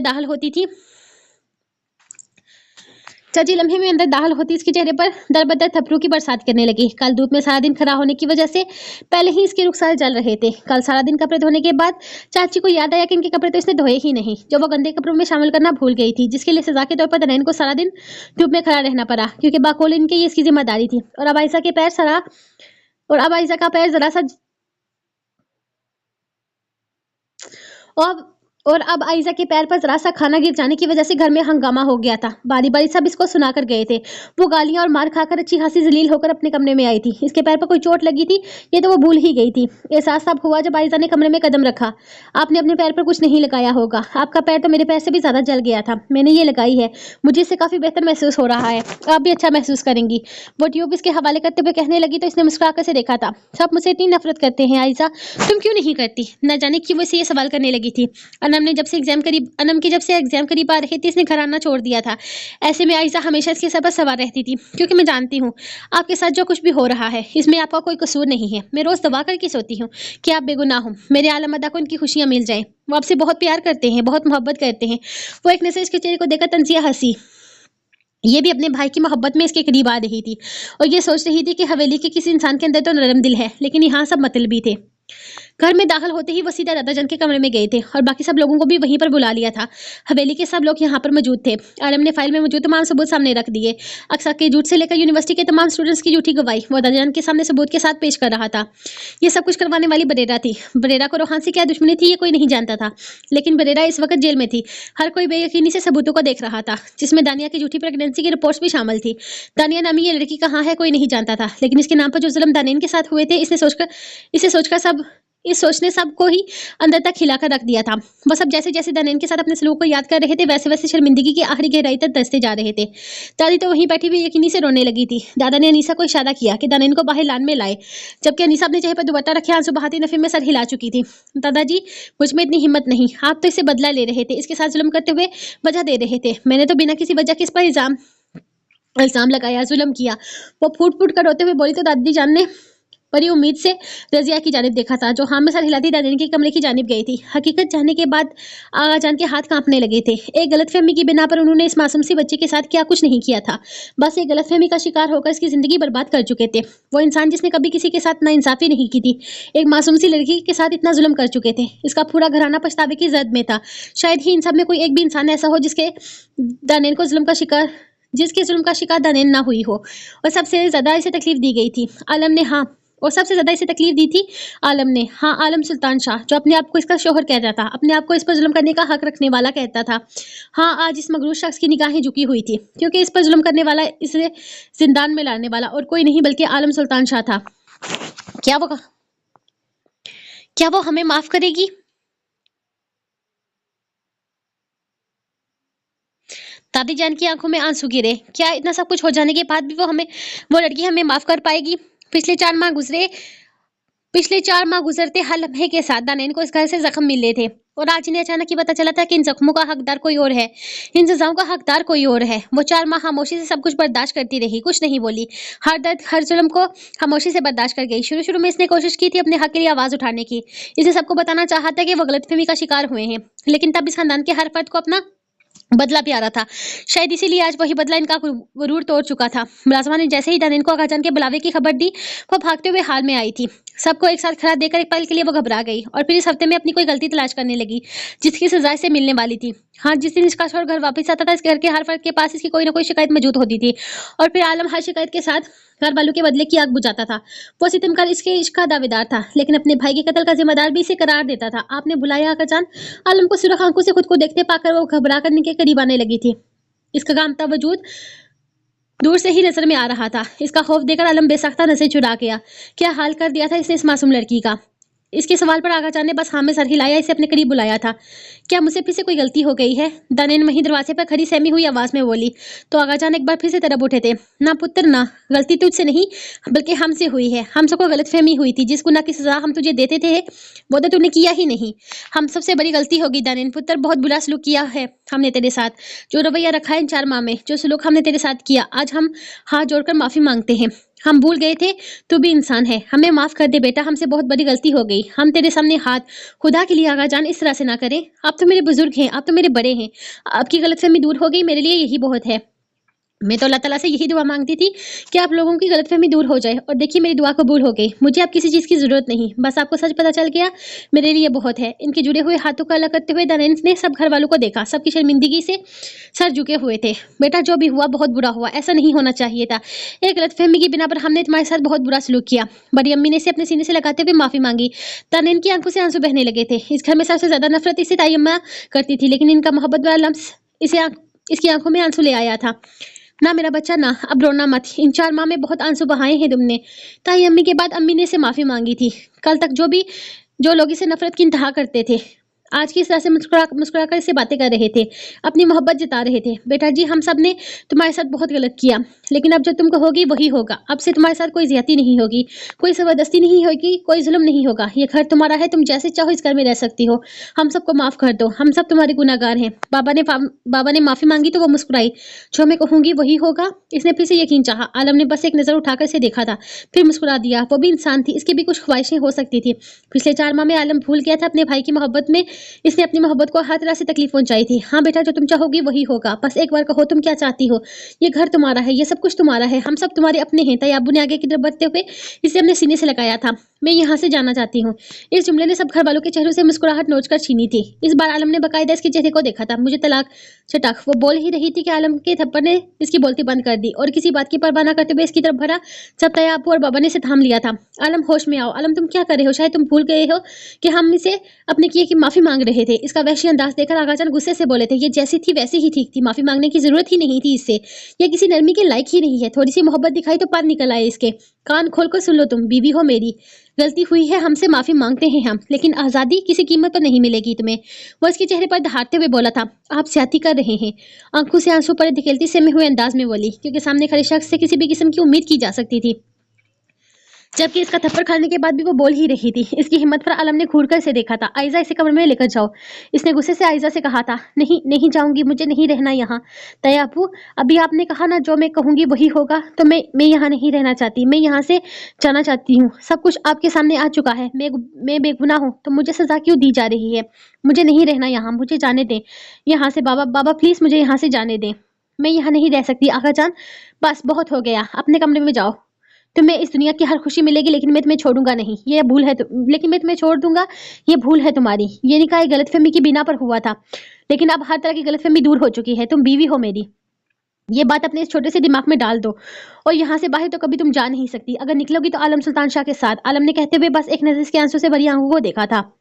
दाखिल होती इसके चेहरे पर दर बदर थपड़ों की बरसात करने लगी। कल धूप में सारा दिन खड़ा होने की वजह से पहले ही इसके रुखसार जल रहे थे। कल सारा दिन कपड़े धोने के बाद चाची को याद आया कि इनके कपड़े तो इसने धोए ही नहीं, जो वो गंदे कपड़ों में शामिल करना भूल गई थी, जिसके लिए सजा के तौर पर दनैन को सारा दिन धूप में खड़ा रहना पड़ा, क्योंकि बाकोल इनकी ये इसकी जिम्मेदारी थी। और अब आयशा का पैर जरा सा और अब आयशा के पैर पर जरा सा खाना गिर जाने की वजह से घर में हंगामा हो गया था। बारी बारी सब इसको सुनाकर गए थे। वो गालियां और मार खाकर अच्छी खासी जलील होकर अपने कमरे में आई थी। इसके पैर पर कोई चोट लगी थी ये तो वो भूल ही गई थी। एहसास तब हुआ जब आयशा ने कमरे में कदम रखा। आपने अपने पैर पर कुछ नहीं लगाया होगा, आपका पैर तो मेरे पैर से भी ज्यादा जल गया था, मैंने ये लगाई है, मुझे इससे काफी बेहतर महसूस हो रहा है, आप भी अच्छा महसूस करेंगी। वो ट्यूब इसके हवाले करते हुए कहने लगी तो इसने मुस्कुराकर से देखा था। सब मुझसे इतनी नफरत करते हैं आयशा, तुम क्यों नहीं करती? न जाने क्यों वो इसे ये सवाल करने लगी थी। अनम के जब से एग्जाम करीब आ रहे थे, इसने घर आना छोड़ दिया था। ऐसे में आयशा हमेशा इसके सर पर सवार रहती थी, क्योंकि मैं जानती हूँ आपके साथ जो कुछ भी हो रहा है इसमें आपका कोई कसूर नहीं है। मैं रोज दवा करके सोती हूँ कि आप बेगुनाह हो, मेरे आलम अदा को इनकी खुशियां मिल जाएं। वो आपसे बहुत प्यार करते हैं, बहुत मोहब्बत करते हैं। वो एक नजर इसके चेहरे को देखकर तंजिया हंसी। ये भी अपने भाई की मोहब्बत में इसके करीब आ रही थी और ये सोच रही थी कि हवेली के किसी इंसान के अंदर तो नरम दिल है, लेकिन यहाँ सब मतलबी थे। घर में दाखिल होते ही वो सीधा दादाजान के कमरे में गए थे और बाकी सब लोगों को भी वहीं पर बुला लिया था। हवेली के सब लोग यहाँ पर मौजूद थे। आलम ने फाइल में मौजूद तमाम सबूत सामने रख दिए। अक्सर के झूठ से लेकर यूनिवर्सिटी के तमाम स्टूडेंट्स की झूठी गवाही वो दादाजान के सामने सबूत के साथ पेश कर रहा था। ये सब कुछ करवाने वाली बरेरा थी। बरेरा को रोहान से क्या दुश्मनी थी ये कोई नहीं जानता था, लेकिन बरेरा इस वक्त जेल में थी। हर कोई बेयकीनी से सबूतों को देख रहा था, जिसमें दानिया की झूठी प्रेगनेंसी की रिपोर्ट्स भी शामिल थी। दानिया नामी ये लड़की कहाँ है कोई नहीं जानता था, लेकिन इसके नाम पर जो जुल्म दानिया के साथ हुए थे इस सोच ने सबको ही अंदर तक हिलाकर रख दिया था। बस अब जैसे जैसे दानिया के साथ अपने सलूक को याद कर रहे थे, वैसे वैसे शर्मिंदगी की आखिरी गहराई तक धंसते जा रहे थे। दादी तो वहीं बैठी हुई यकीनी से रोने लगी थी। दादा ने अनीसा को इशारा किया कि दानिया को बाहर लान में लाए, जबकि अनीसा अपने चेहरे पर दुपट्टा रखे आंसू बहाती नफी में सर हिला चुकी थी। दादाजी, मुझ में इतनी हिम्मत नहीं, आप तो इससे बदला ले रहे थे, इसके साथ जुल्म करते हुए वजह दे रहे थे। मैंने तो बिना किसी वजह के इस पर इल्जाम लगाया, जुल्म किया। वो फूट फूट कर रोते हुए बोली तो दादी जान ने बड़ी उम्मीद से रजिया की जानिब देखा था, जो हाँ में सर हिलाती दादी के कमरे की जानिब गई थी। हकीकत जानने के बाद आगा जान के हाथ कांपने लगे थे। एक गलतफहमी की बिना पर उन्होंने इस मासूम सी बच्ची के साथ क्या कुछ नहीं किया था, बस एक गलतफहमी का शिकार होकर इसकी जिंदगी बर्बाद कर चुके थे। वो इंसान जिसने कभी किसी के साथ नाइंसाफी नहीं की थी, एक मासूम सी लड़की के साथ इतना जुल्म कर चुके थे। इसका पूरा घराना पछतावे की जद में था। शायद ही इन सब में कोई एक भी इंसान ऐसा हो जिसके जुल्म का शिकार दानिया ना हुई हो। और सबसे ज्यादा इसे तकलीफ दी गई थी आलम ने। सबसे ज्यादा इसे तकलीफ दी थी आलम ने। हाँ, आलम सुल्तान शाह, जो अपने आप को इसका शोहर कहता था, अपने आप को इस पर जुल्म करने का हक रखने वाला कहता था। हाँ, आज इस मगरूर शख्स की निगाहें झुकी हुई थी, क्योंकि इस पर जुल्म करने वाला, इसे जिंदान में लाने वाला और कोई नहीं बल्कि आलम सुल्तान शाह था। क्या वो हमें माफ करेगी? दादी जान की आंखों में आंसू गिरे। क्या इतना सब कुछ हो जाने के बाद भी वो लड़की हमें माफ कर पाएगी? पिछले 4 माह गुजरते हर लम्हे के साथ दानिया को इस घर से जख्म मिले थे, और आज इन्हें अचानक ही पता चला था कि इन जख्मों का हकदार कोई और है, इन सजाओं का हकदार कोई और है। वो 4 माह खामोशी से सब कुछ बर्दाश्त करती रही, कुछ नहीं बोली। हर दर्द, हर जुल्म को खामोशी से बर्दाश्त कर गई। शुरू में इसने कोशिश की थी अपने हक के लिए आवाज उठाने की। इसे सबको बताना चाहा था कि वो गलतफहमी का शिकार हुए हैं, लेकिन तब इस खानदान के हर फर्द को अपना बदला प्यारा था। शायद इसीलिए आज वही बदला इनका गुरूर तोड़ चुका था। मुलाजमा ने जैसे ही दानिया को आगाजान के बुलावे की खबर दी, वो भागते हुए हाल में आई थी। सबको एक साथ खड़ा देखकर एक पल के लिए वो घबरा गई और फिर इस हफ्ते में अपनी कोई गलती तलाश करने लगी, जिसकी सजा से मिलने वाली थी। हाँ, जिस दिन इसका शोहर घर वापस आता था, इस घर के हर फर्द के पास इसकी कोई ना कोई शिकायत मौजूद होती थी, और फिर आलम हर शिकायत के साथ घर वालों के बदले की आग बुझाता था। वो सितमकर इसके इश्क का दावेदार था, लेकिन अपने भाई के कत्ल का जिम्मेदार भी इसे करार देता था। आपने बुलाया आकाजान? आलम को सुरख आंखों से खुद को देखते पाकर वो घबरा करने के करीब आने लगी थी। इसका गामता वजूद दूर से ही नजर में आ रहा था। इसका खौफ देकर आलम बेसाख्ता नजर चुरा गया। क्या हाल कर दिया था इसने इस मासूम लड़की का। इसके सवाल पर आगाजान ने बस हाँ में सर हिलाया, इसे अपने करीब बुलाया था। क्या मुझसे फिर से कोई गलती हो गई है? दानिया वहीं दरवाजे पर खड़ी सहमी हुई आवाज में बोली तो आगाजान एक बार फिर से तरफ उठे थे। ना पुत्र ना, गलती तुझसे नहीं बल्कि हमसे हुई है। हम सबको गलतफहमी हुई थी। जिस गुनाह की सजा हम तुझे देते थे वो तो तूने किया ही नहीं। हम सबसे बड़ी गलती होगी दानिया पुत्र, बहुत बुरा सलूक किया है हमने तेरे साथ। जो रवैया रखा है इन 4 माह में, जो सलूक हमने तेरे साथ किया, आज हम हाथ जोड़कर माफी मांगते हैं। हम भूल गए थे, तू भी इंसान है। हमें माफ कर दे बेटा, हमसे बहुत बड़ी गलती हो गई। हम तेरे सामने हाथ, खुदा के लिए आगाजान इस तरह से ना करें। आप तो मेरे बुजुर्ग हैं, आप तो मेरे बड़े हैं। आपकी गलतफहमी दूर हो गई, मेरे लिए यही बहुत है। मैं तो अल्लाह ताला से यही दुआ मांगती थी कि आप लोगों की गलतफहमी दूर हो जाए, और देखिए मेरी दुआ कबूल हो गई। मुझे अब किसी चीज़ की ज़रूरत नहीं, बस आपको सच पता चल गया, मेरे लिए बहुत है। इनके जुड़े हुए हाथों का अलग करते हुए दानिया ने सब घर वालों को देखा। सबकी शर्मिंदगी से सर झुके हुए थे। बेटा, जो भी हुआ बहुत बुरा हुआ, ऐसा नहीं होना चाहिए था। एक गलतफहमी की बिना पर हमने तुम्हारे साथ बहुत बुरा सलूक किया। बड़ी अम्मी ने इसे अपने सीने से लगाते हुए माफ़ी मांगी। दानिया की आंखों से आंसू बहने लगे थे। इस घर में सबसे ज़्यादा नफरत इसे ताई अम्मा करती थी, लेकिन इनका मोहब्बत वाला लम्स इसकी आंखों में आंसू ले आया था। ना मेरा बच्चा ना, अब रोना मत। इन 4 माह में बहुत आंसू बहाए हैं तुमने। ताई अम्मी के बाद अम्मी ने इसे माफी मांगी थी। कल तक जो लोग इसे नफरत की इंतहा करते थे, आज की इस तरह से मुस्कुरा कर इससे बातें कर रहे थे, अपनी मोहब्बत जता रहे थे। बेटा जी, हम सब ने तुम्हारे साथ बहुत गलत किया, लेकिन अब जो तुम कहोगी वही होगा। अब से तुम्हारे साथ कोई ज्यादती नहीं होगी, कोई जबरदस्ती नहीं होगी, कोई जुल्म नहीं होगा। ये घर तुम्हारा है, तुम जैसे चाहो इस घर में रह सकती हो। हम सबको माफ कर दो, हम सब तुम्हारे गुनाहगार हैं। बाबा ने माफी मांगी तो वो मुस्कुराई। जो मैं कहूंगी वही होगा। इसने फिर से यकीन चाहा। आलम ने बस एक नजर उठाकर इसे देखा था, फिर मुस्कुरा दिया। वो भी इंसान थी, इसकी भी कुछ ख्वाहिशें हो सकती थी। पिछले 4 माह में आलम भूल गया था अपने भाई की मोहब्बत में। इसने अपनी मोहब्बत को हर तरह से तकलीफ पहुंचाई थी। हाँ बेटा, जो तुम चाहोगी वही होगा। बस एक बार कहो तुम क्या चाहती हो। ये घर तुम्हारा है, ये सब कुछ तुम्हारा है, हम सब तुम्हारे अपने हैं। तैयाबू ने आगे की तरफ बढ़ते हुए इसे अपने सीने से लगाया था। मैं यहाँ से जाना चाहती हूँ। इस जुमले ने सब घर वालों के चेहरों से मुस्कुराहट नोच कर छीनी थी। इस बार आलम ने बाकायदा इसके चेहरे को देखा था। मुझे तलाक चटक। वो बोल ही रही थी कि आलम के थप्पड़ ने इसकी बोलती बंद कर दी और किसी बात की परवाह न करते हुए इसकी तरफ भरा। जब तैयाबू और बाबा ने इसे थाम लिया था। आलम होश में आओ। आलम तुम क्या कर रहे हो? शायद तुम भूल गए हो कि हम इसे अपने किए की माफी मांग रहे थे। इसका वहशी अंदाज देखकर आगाजान गुस्से से बोले थे, ये जैसी थी वैसी ही ठीक थी, माफी मांगने की जरूरत ही नहीं थी इससे। ये किसी नरमी के लायक ही नहीं है। थोड़ी सी मोहब्बत दिखाई तो पार निकल आए इसके। कान खोल कर सुन लो, तुम बीवी हो मेरी। गलती हुई है, हमसे माफी मांगते हैं हम, लेकिन आजादी किसी कीमत पर नहीं मिलेगी तुम्हें। वो इसके चेहरे पर दहाड़ते हुए बोला था। आप ज्यादती कर रहे हैं। आंखों से आंसू पड़े धकेलती से हुए अंदाज में बोली, क्योंकि सामने खड़े शख्स से किसी भी किस्म की उम्मीद की जा सकती थी। जबकि इसका थप्पड़ खाने के बाद भी वो बोल ही रही थी। इसकी हिम्मत पर आलम ने घूर कर इसे देखा था। आयजा, इसे कमरे में लेकर जाओ। इसने गुस्से से आयजा से कहा था। नहीं, नहीं जाऊंगी, मुझे नहीं रहना यहाँ। तैयाबू, अभी आपने कहा ना जो मैं कहूंगी वही होगा, तो मैं यहाँ नहीं रहना चाहती। मैं यहाँ से जाना चाहती हूँ। सब कुछ आपके सामने आ चुका है। मैं बेगुनाह हूँ, तो मुझे सजा क्यों दी जा रही है? मुझे नहीं रहना यहाँ, मुझे जाने दें यहाँ से। बाबा प्लीज मुझे यहाँ से जाने दें। मैं यहाँ नहीं रह सकती आगा जान, बस बहुत हो गया। अपने कमरे में जाओ। तुम्हें इस दुनिया की हर खुशी मिलेगी, लेकिन मैं तुम्हें छोड़ूंगा नहीं। ये भूल है लेकिन मैं तुम्हें छोड़ दूंगा, ये भूल है तुम्हारी। ये निकाह एक गलतफहमी की बिना पर हुआ था, लेकिन अब हर तरह की गलतफहमी दूर हो चुकी है। तुम बीवी हो मेरी। ये बात अपने इस छोटे से दिमाग में डाल दो, और यहाँ से बाहर तो कभी तुम जा नहीं सकती। अगर निकलोगी तो आलम सुल्तान शाह के साथ। आलम ने कहते हुए बस एक नजर के आंसू से भरी आंखों को देखा था।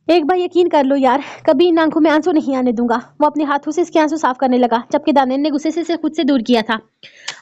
एक बार यकीन कर लो यार, कभी इन आंखों में आंसू नहीं आने दूंगा। वो अपने हाथों से इसके आंसू साफ करने लगा, जबकि दानिश ने गुस्से से इसे खुद से दूर किया था।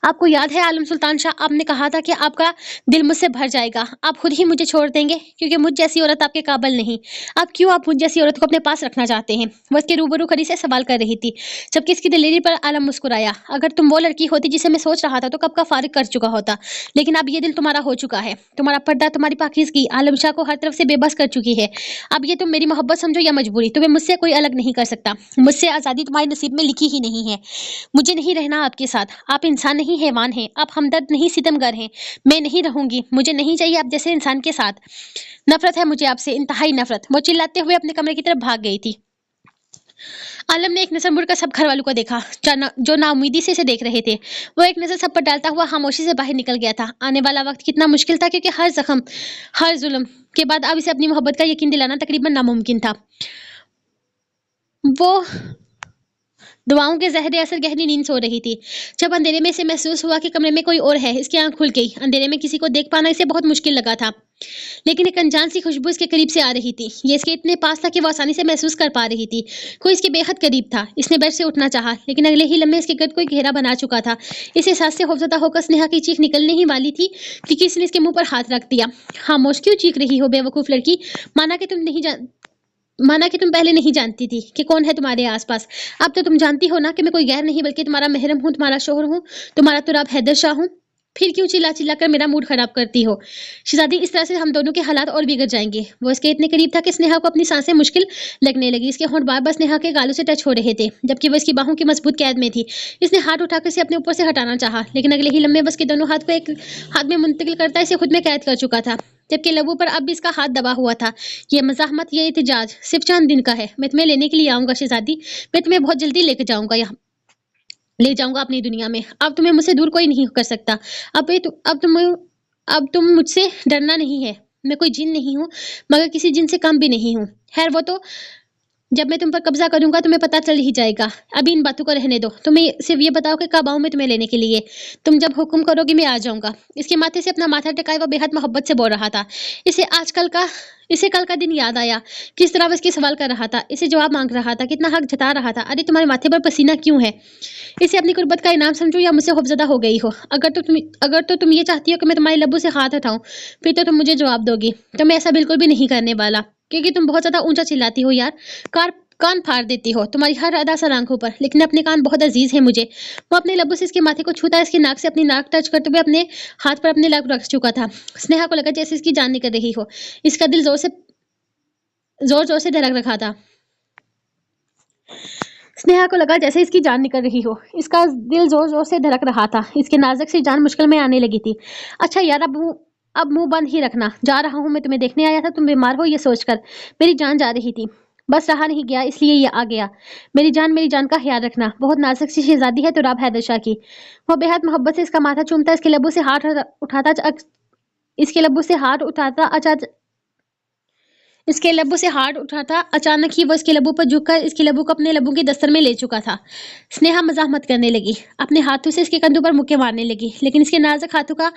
आपको याद है आलम सुल्तान शाह, आपने कहा था कि आपका दिल मुझसे भर जाएगा, आप खुद ही मुझे छोड़ देंगे, क्योंकि मुझ जैसी औरत आपके काबिल नहीं। अब क्यों आप मुझ जैसी औरत को अपने पास रखना चाहते हैं? वो इसके रूबरू खड़ी से सवाल कर रही थी, जबकि इसकी दिलेरी पर आलम मुस्कुराया। अगर तुम वो लड़की होती जिसे मैं सोच रहा था तो कब का फारिग कर चुका होता, लेकिन अब ये दिल तुम्हारा हो चुका है। तुम्हारा पर्दा, तुम्हारी पाकीज़गी आलम शाह को हर तरफ से बेबस कर चुकी है। अब ये तुम मेरी मोहब्बत समझो या मजबूरी, तुम्हें मुझसे कोई अलग नहीं कर सकता। मुझसे आज़ादी तुम्हारे नसीब में लिखी ही नहीं है। मुझे नहीं रहना आपके साथ। आप इंसान नहीं, हैवान हैं। आप हमदर्द नहीं, सितमगर हैं। मैं नहीं रहूंगी। मुझे नहीं चाहिए आप जैसे इंसान के साथ। नफरत है मुझे आपसे, इंतहाई नफरत। वो चिल्लाते हुए अपने कमरे की तरफ भाग गई थी। आलम ने एक नजर मुड़कर सब घर वालों को देखा, जो नाउमीदी से इसे देख रहे थे। वो एक नजर सब पर डालता हुआ खामोशी से बाहर निकल गया था। आने वाला वक्त कितना मुश्किल था, क्योंकि हर जख्म, हर जुल्म के बाद अब इसे अपनी मोहब्बत का यकीन दिलाना तकरीबन नामुमकिन था। वो दुआओं के जहरे असर गहरी नींद सो रही थी, जब अंधेरे में इसे महसूस हुआ कि कमरे में कोई और है। इसकी आंख खुल गई। अंधेरे में किसी को देख पाना इसे बहुत मुश्किल लगा था, लेकिन एक अनजान सी खुशबू इसके करीब से आ रही थी। ये इसके इतने पास था कि वो आसानी से महसूस कर पा रही थी। कोई इसके बेहद करीब था। इसने बेड से उठना चाहा, लेकिन अगले ही लम्हे इसके गर्द कोई घेरा बना चुका था। इस एहसास से खौफजदा होकर स्नेहा की चीख निकलने ही वाली थी कि किसी ने इसके मुंह पर हाथ रख दिया। खामोश क्यों चीख रही हो बेवकूफ लड़की? माना कि तुम पहले नहीं जानती थी कि कौन है तुम्हारे आसपास। अब तो तुम जानती हो ना कि मैं कोई गैर नहीं, बल्कि तुम्हारा महरम हूँ, तुम्हारा शोहर हूँ, तुम्हारा तुराब हैदर शाह हूँ। फिर क्यों चिल्ला चिल्ला कर मेरा मूड खराब करती हो? शहजादी, इस तरह से हम दोनों के हालात और बिगड़ जाएंगे। वो इसके इतने करीब था कि स्नेहा को अपनी सांसें मुश्किल लगने लगी। इसके होंठ बार बार स्नेहा के गालों से टच हो रहे थे, जबकि वो इसकी बाहों की मजबूत कैद में थी। इसने हाथ उठाकर इसे अपने ऊपर से हटाना चाहा, लेकिन अगले ही लम्हे बस के दोनों हाथ को एक हाथ में मुंतकिल करता इसे खुद में कैद कर चुका था, जबकि लबों पर अब भी इसका हाथ दबा हुआ था। ये मज़ाहमत, ये एहतजाज सिर्फ चंद दिन का है। मैं तुम्हें लेने के लिए आऊंगा शहजादी। मैं तुम्हें बहुत जल्दी लेकर जाऊंगा, यहाँ ले जाऊंगा अपनी दुनिया में। अब तुम्हें मुझसे दूर कोई नहीं कर सकता। अब तुम मुझसे डरना नहीं है। मैं कोई जिन नहीं हूँ, मगर किसी जिन से कम भी नहीं हूँ। खैर, वो तो जब मैं तुम पर कब्जा करूंगा तुम्हें पता चल ही जाएगा। अभी इन बातों को रहने दो। तुम्हें सिर्फ ये बताओ कि कब आऊं मैं तुम्हें लेने के लिए? तुम जब हुक्म करोगी मैं आ जाऊंगा। इसके माथे से अपना माथा टिकाए वो बेहद मोहब्बत से बोल रहा था। इसे कल का दिन याद आया, किस तरह वो इसके सवाल कर रहा था, इसे जवाब मांग रहा था, कितना हक जता रहा था। अरे तुम्हारे माथे पर पसीना क्यों है? इसे अपनी कुर्बत का इनाम समझो या मुझसे खौफजदा हो गई हो? अगर तो तुम ये चाहती हो कि मैं तुम्हारे लबों से हाथ हटाऊं, फिर तो तुम मुझे जवाब दोगी। तो मैं ऐसा बिल्कुल भी नहीं करने वाला। क्योंकि तुम बहुत ज्यादा ऊंचा चिल्लाती हो यार। कान फाड़ देती हो तुम्हारी हर अदा सर आंखों पर, लेकिन अपने कान बहुत अजीज है मुझे। वो अपने लबों से इसके माथे को छूता, इसकी नाक से अपनी नाक टच करते हुए अपने हाथ पर अपने लब रख चुका था। स्नेहा को लगा जैसे इसकी जान निकल रही हो। इसका दिल जोर जोर से धड़क रहा था। स्नेहा को लगा जैसे इसकी जान निकल रही हो। इसका दिल जोर जोर से धड़क रहा था। इसके नाजुक सी जान मुश्किल में आने लगी थी। अच्छा यार, अब मुंह बंद ही रखना। जा रहा हूँ मैं, तुम्हें देखने आया था। तुम बीमार हो ये सोचकर। मेरी जान जा रही थी, बस रहा नहीं गया इसलिए ये आ गया। मेरी जान का ख्याल रखना। बहुत नाजुक सी शहजादी है तुराब हैदर शाह की। वो बेहद मोहब्बत से इसका माथा चूमता, इसके लबों से हाथ उठाता इसके लबों से हाथ उठाता इसके लबों से हाथ उठाता अचानक ही वो इसके लबों पर झुककर इसके लबों को अपने लबों की दस्तर में ले चुका था। स्नेहा मजाक मत करने लगी, अपने हाथों से इसके कंधों पर मुक्के मारने लगी, लेकिन इसके नाजुक हाथों का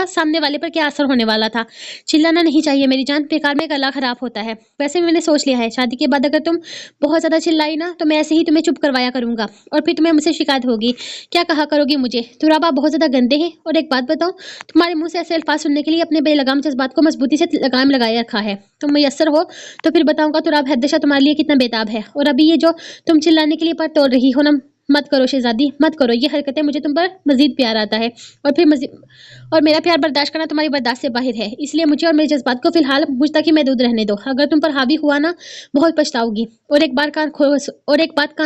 सामने वाले पर क्या असर होने वाला था। चिल्लाना नहीं चाहिए मेरी जान, बेकार में गला खराब होता है। वैसे मैंने सोच लिया है, शादी के बाद अगर तुम बहुत ज्यादा चिल्लाई ना तो मैं ऐसे ही तुम्हें चुप करवाया करूंगा और फिर तुम्हें मुझसे शिकायत होगी। क्या कहा करोगी मुझे? तुराब आप बहुत ज्यादा गंदे हैं। और एक बात बताओ, तुम्हारे मुंह से ऐसे अल्फाज सुनने के लिए अपने बेलगाम जज्बात को मजबूती से लगाम लगाए रखा है। तुम मैसर हो तो फिर बताऊंगा तुराब हैदर शाह तुम्हारे लिए कितना बेताब है। और अभी ये जो तुम चिल्लाने के लिए पर तोड़ रही हो ना, मत करो शहजादी, मत करो। ये हरकतें मुझे तुम पर मजीद प्यार आता है और मेरा प्यार बर्दाश्त करना तुम्हारी बर्दाश्त से बाहर है। इसलिए मुझे और मेरे जज्बात को फिलहाल मुझ तक ही महदूद रहने दो। अगर तुम पर हावी हुआ ना, बहुत पछताओगी। और एक बात कान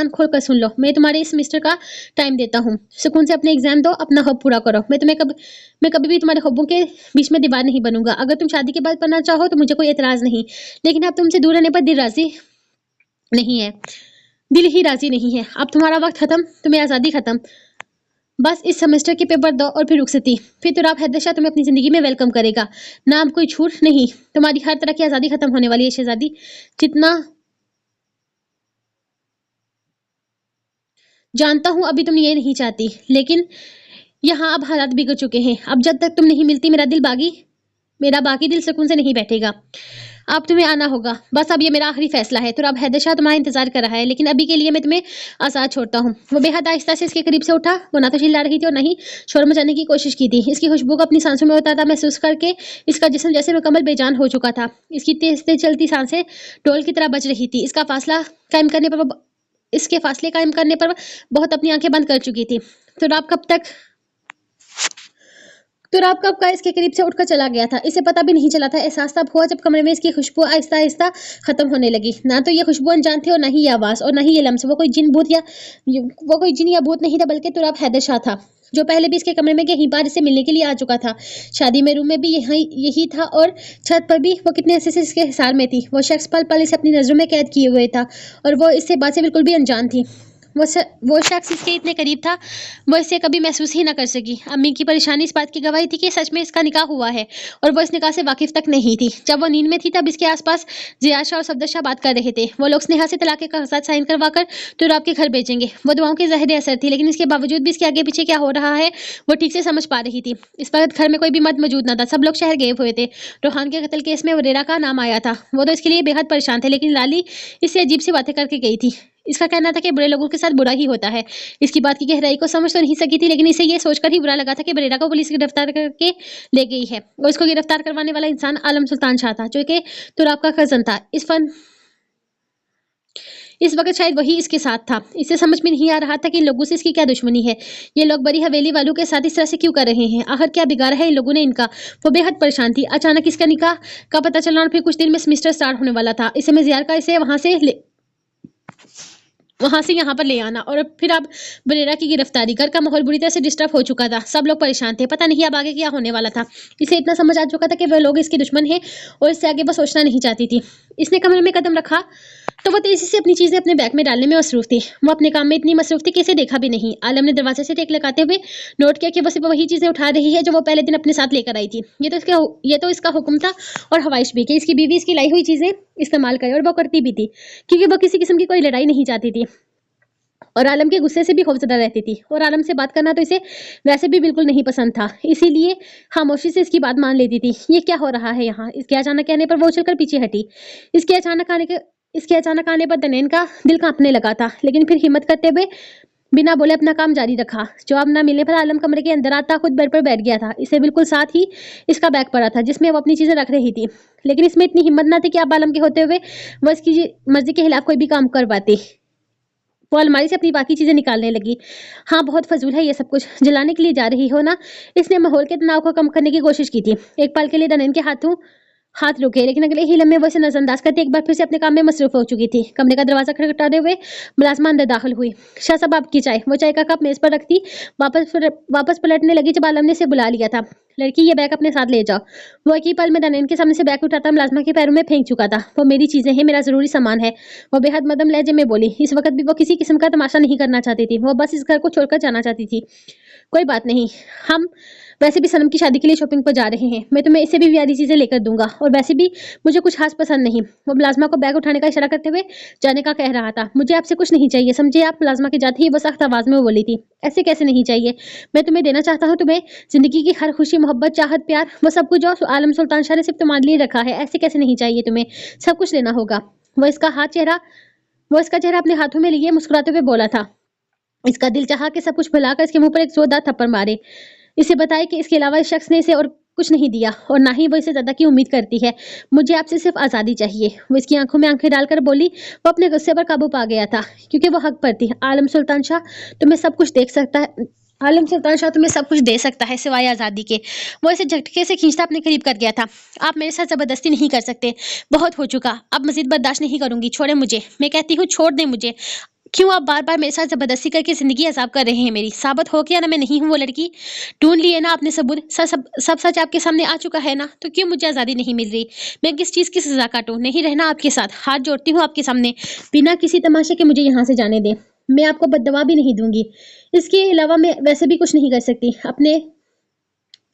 खोल कर सुन लो, मैं तुम्हारे इस मिस्टर का टाइम देता हूँ। सुकून से अपने एग्जाम दो, अपना हब पूरा करो। मैं कभी भी तुम्हारे हब्बों के बीच में दीवार नहीं बनूंगा। अगर तुम शादी के बाद पढ़ना चाहो तो मुझे कोई एतराज नहीं, लेकिन अब तुमसे दूर रहने पर दिल राजी नहीं है। दिल ही राजी नहीं है। अब तुम्हारा वक्त खत्म, तुम्हें आज़ादी खत्म। बस इस सेमेस्टर के पेपर दो और फिर रुखसती। फिर तुराब हैदर शाह तुम्हें अपनी जिंदगी में वेलकम करेगा। ना अब कोई छूट नहीं, तुम्हारी हर तरह की आज़ादी खत्म होने वाली है शहजादी। जितना जानता हूँ अभी तुम ये नहीं चाहती, लेकिन यहाँ अब हालात बिगड़ चुके हैं। अब जब तक तुम नहीं मिलती मेरा बाकी दिल सुकून से नहीं बैठेगा। अब तुम्हें आना होगा। बस अब ये मेरा आखिरी फैसला है। तुराब हैदर शाह तुम्हारा इंतजार कर रहा है, लेकिन अभी के लिए मैं तुम्हें आजाद छोड़ता हूँ। वो बेहद आहिस्ता से इसके करीब से उठा। वो ना तो चिल्ला रही थी और ना ही शोर मचाने की कोशिश की थी। इसकी खुशबू को अपनी सांसों में होता था महसूस करके इसका जिस्म जैसे मुकम्मल बेजान हो चुका था। इसकी तेज तेज चलती सांसें डोल की तरह बज रही थी। इसके फासले कायम करने पर बहुत अपनी आंखें बंद कर चुकी थी। तुराब कब का इसके करीब से उठकर चला गया था, इसे पता भी नहीं चला था। एहसास तब हुआ जब कमरे में इसकी खुशबू आहिस्ता आहिस्ता खत्म होने लगी। ना तो ये खुशबू अनजान थी और ना ही ये आवाज और ना ही ये लम्स। वो कोई जिन या भूत नहीं था, बल्कि तुराब हैदर शाह था, जो पहले भी इसके कमरे में कई बार इससे मिलने के लिए आ चुका था। शादी में रूम में भी यही था और छत पर भी वो कितने अरसे से इसके हिसार में थी। वो शख्स पल पल इसे अपनी नजरों में कैद किए हुए था और वो इससे बात से बिल्कुल भी अनजान थी। वो शख्स इसके इतने करीब था, वो इसे कभी महसूस ही ना कर सकी। अम्मी की परेशानी इस बात की गवाही थी कि सच में इसका निकाह हुआ है और वो इस निकाह से वाकिफ तक नहीं थी। जब वो नींद में थी तब इसके आसपास जियाद शाह और सफदर शाह बात कर रहे थे। वो लोग स्नेहा से तलाक के कागजात साइन करवाकर तुराब के घर भेजेंगे। वो दुआओं की ज़ाहिर असर थी, लेकिन इसके बावजूद भी इसके आगे पीछे क्या हो रहा है वो ठीक से समझ पा रही थी। इस वक्त घर में कोई भी मर्द मौजूद न था। सब लोग शहर गए हुए थे। रोहान के कत्ल केस में वरेरा का नाम आया था। वो तो इसके लिए बेहद परेशान थे, लेकिन लाली इससे अजीब सी बातें करके गई थी। इसका कहना था कि बुरे लोगों के साथ बुरा ही होता है। इसकी बात की गहराई को समझ तो नहीं सकी थी, लेकिन इसे ये सोचकर ही बुरा लगा था कि बरेरा को पुलिस गिरफ्तार करके ले गई है। और इसको गिरफ्तार करवाने वाला इंसान आलम सुल्तान शाह था, जो कि तुराब का कजन था। इस वक्त शायद वही इसके साथ था। इसे समझ में नहीं आ रहा था कि इन लोगों से इसकी क्या दुश्मनी है। ये लोग बड़ी हवेली वालों के साथ इस तरह से क्यों कर रहे हैं? आखिर क्या बिगाड़ा है इन लोगों ने इनका? वो बेहद परेशान थी। अचानक इसका निकाह का पता चलना और फिर कुछ दिन में सेमेस्टर स्टार्ट होने वाला था। इसे में जियार का इसे वहां से यहाँ पर ले आना और फिर अब बरेरा की गिरफ्तारी। घर का माहौल बुरी तरह से डिस्टर्ब हो चुका था। सब लोग परेशान थे, पता नहीं अब आगे क्या होने वाला था। इसे इतना समझ आ चुका था कि वह लोग इसके दुश्मन हैं और इससे आगे बस सोचना नहीं चाहती थी। इसने कमरे में कदम रखा तो वो तेजी से अपनी चीजें अपने बैग में डालने में मसरूफ थी। वो अपने काम में इतनी मसरूफ थी कि इसे देखा भी नहीं। आलम ने दरवाजे से टेक लगाते हुए नोट किया कि वो सिर्फ वही चीजें उठा रही है जो वो पहले दिन अपने साथ लेकर आई थी। ये तो इसका हुक्म था और हवाइश भी कि इसकी बीवी इसकी लाई हुई चीजें इस्तेमाल करे, और वो करती भी थी, क्योंकि वो किसी किस्म की कोई लड़ाई नहीं चाहती थी और आलम के गुस्से से भी खौफजदा रहती थी। और आलम से बात करना तो इसे वैसे भी बिल्कुल नहीं पसंद था, इसीलिए खामोशी से इसकी बात मान लेती थी। ये क्या हो रहा है यहाँ? इसके अचानक कहने पर वो उछलकर पीछे हटी। इसके अचानक आने पर दनेन का दिल कांपने लगा था, लेकिन फिर हिम्मत करते हुए बिना बोले अपना काम जारी रखा। जवाब न मिलने पर आलम कमरे के अंदर आता खुद बेड पर बैठ गया था। इसे बिल्कुल साथ ही इसका बैग पड़ा था जिसमें वो अपनी चीजें रख रही थी, लेकिन इसमें इतनी हिम्मत न थी कि अब आलम के होते हुए वह इसकी मर्जी के खिलाफ कोई भी काम कर पाती। वो अलमारी से अपनी बाकी चीजें निकालने लगी। हाँ, बहुत फजूल है ये सब कुछ, जलाने के लिए जा रही हो ना? इसने माहौल के तनाव को कम करने की कोशिश की थी। एक पल के लिए दनन के हाथ रुके, लेकिन अगले ही लम्हे वो इसे नजरअंदाज करते एक बार फिर से अपने काम में मसरूफ हो चुकी थी। कमरे का दरवाजा खटखटाते हुए मुलाजमा अंदर दाखिल हुई। शाह साहब, आपकी चाय। वो चाय का कप मेज पर रखती वापस पलटने लगी जब आलम ने इसे बुला लिया था। लड़की, ये बैग अपने साथ ले जाओ। वो एक ही पल में दनन के सामने से बैग उठाता मुलाजमा के पैरों में फेंक चुका था। वो मेरी चीजें हैं, मेरा जरूरी सामान है, वो बेहद मदम लहजे में बोली। इस वक्त भी वो किसी किस्म का तमाशा नहीं करना चाहती थी। वो बस इस घर को छोड़कर जाना चाहती थी। कोई बात नहीं, हम वैसे भी सनम की शादी के लिए शॉपिंग पर जा रहे हैं। मैं तुम्हें इससे भी प्यारी चीजें लेकर दूंगा, और वैसे भी मुझे कुछ खास पसंद नहीं। वो मुलाजमा को बैग उठाने का इशारा करते हुए जाने का कह रहा था। मुझे आपसे कुछ नहीं चाहिए, समझे आप? मुलाजमा के जाते ही वो सख्त आवाज में बोली थी। ऐसे कैसे नहीं चाहिए? मैं तुम्हें देना चाहता हूँ, तुम्हें जिंदगी की हर खुशी, मोहब्बत, चाहत, प्यार, वो सब कुछ जो आलम सुल्तान शाह ने सिर्फ तुम्हारे लिए रखा है। ऐसे कैसे नहीं चाहिए? तुम्हें सब कुछ लेना होगा। वो इसका चेहरा अपने हाथों में लिए मुस्कुराते हुए बोला था। इसका दिल चाहा कि सब कुछ भुलाकर इसके मुंह पर एक जोरदार थप्पड़ मारे। इसे बताए कि इसके अलावा इस शख्स ने इसे और कुछ नहीं दिया, और ना ही वो इसे ज्यादा की उम्मीद करती है। मुझे आपसे सिर्फ आजादी चाहिए। वो इसकी आंखों में आंखें डालकर बोली। वो अपने गुस्से पर काबू पा गया था, क्योंकि वो हक पर थी। आलम सुल्तान शाह तुम्हें सब कुछ देख सकता है आलम सुल्तान शाह तुम्हें सब कुछ दे सकता है सिवाय आज़ादी के। वो इसे झटके से खींचता अपने करीब कर गया था। आप मेरे साथ जबरदस्ती नहीं कर सकते, बहुत हो चुका, अब मजीद बर्दाश्त नहीं करूंगी। छोड़े मुझे, मैं कहती हूँ छोड़ दे मुझे। क्यों आप बार बार मेरे साथ जबरदस्ती करके जिंदगी अजाब कर रहे हैं मेरी? साबित हो गया ना मैं नहीं हूँ वो लड़की। ढूंढ लिए ना आपने सबूत? सब सच आपके सामने आ चुका है ना? तो क्यों मुझे आज़ादी नहीं मिल रही? मैं किस चीज़ की सजा काटूं? नहीं रहना आपके साथ, हाथ जोड़ती हूँ आपके सामने, बिना किसी तमाशे के मुझे यहाँ से जाने दें। मैं आपको बददुआ भी नहीं दूंगी, इसके अलावा मैं वैसे भी कुछ नहीं कर सकती। अपने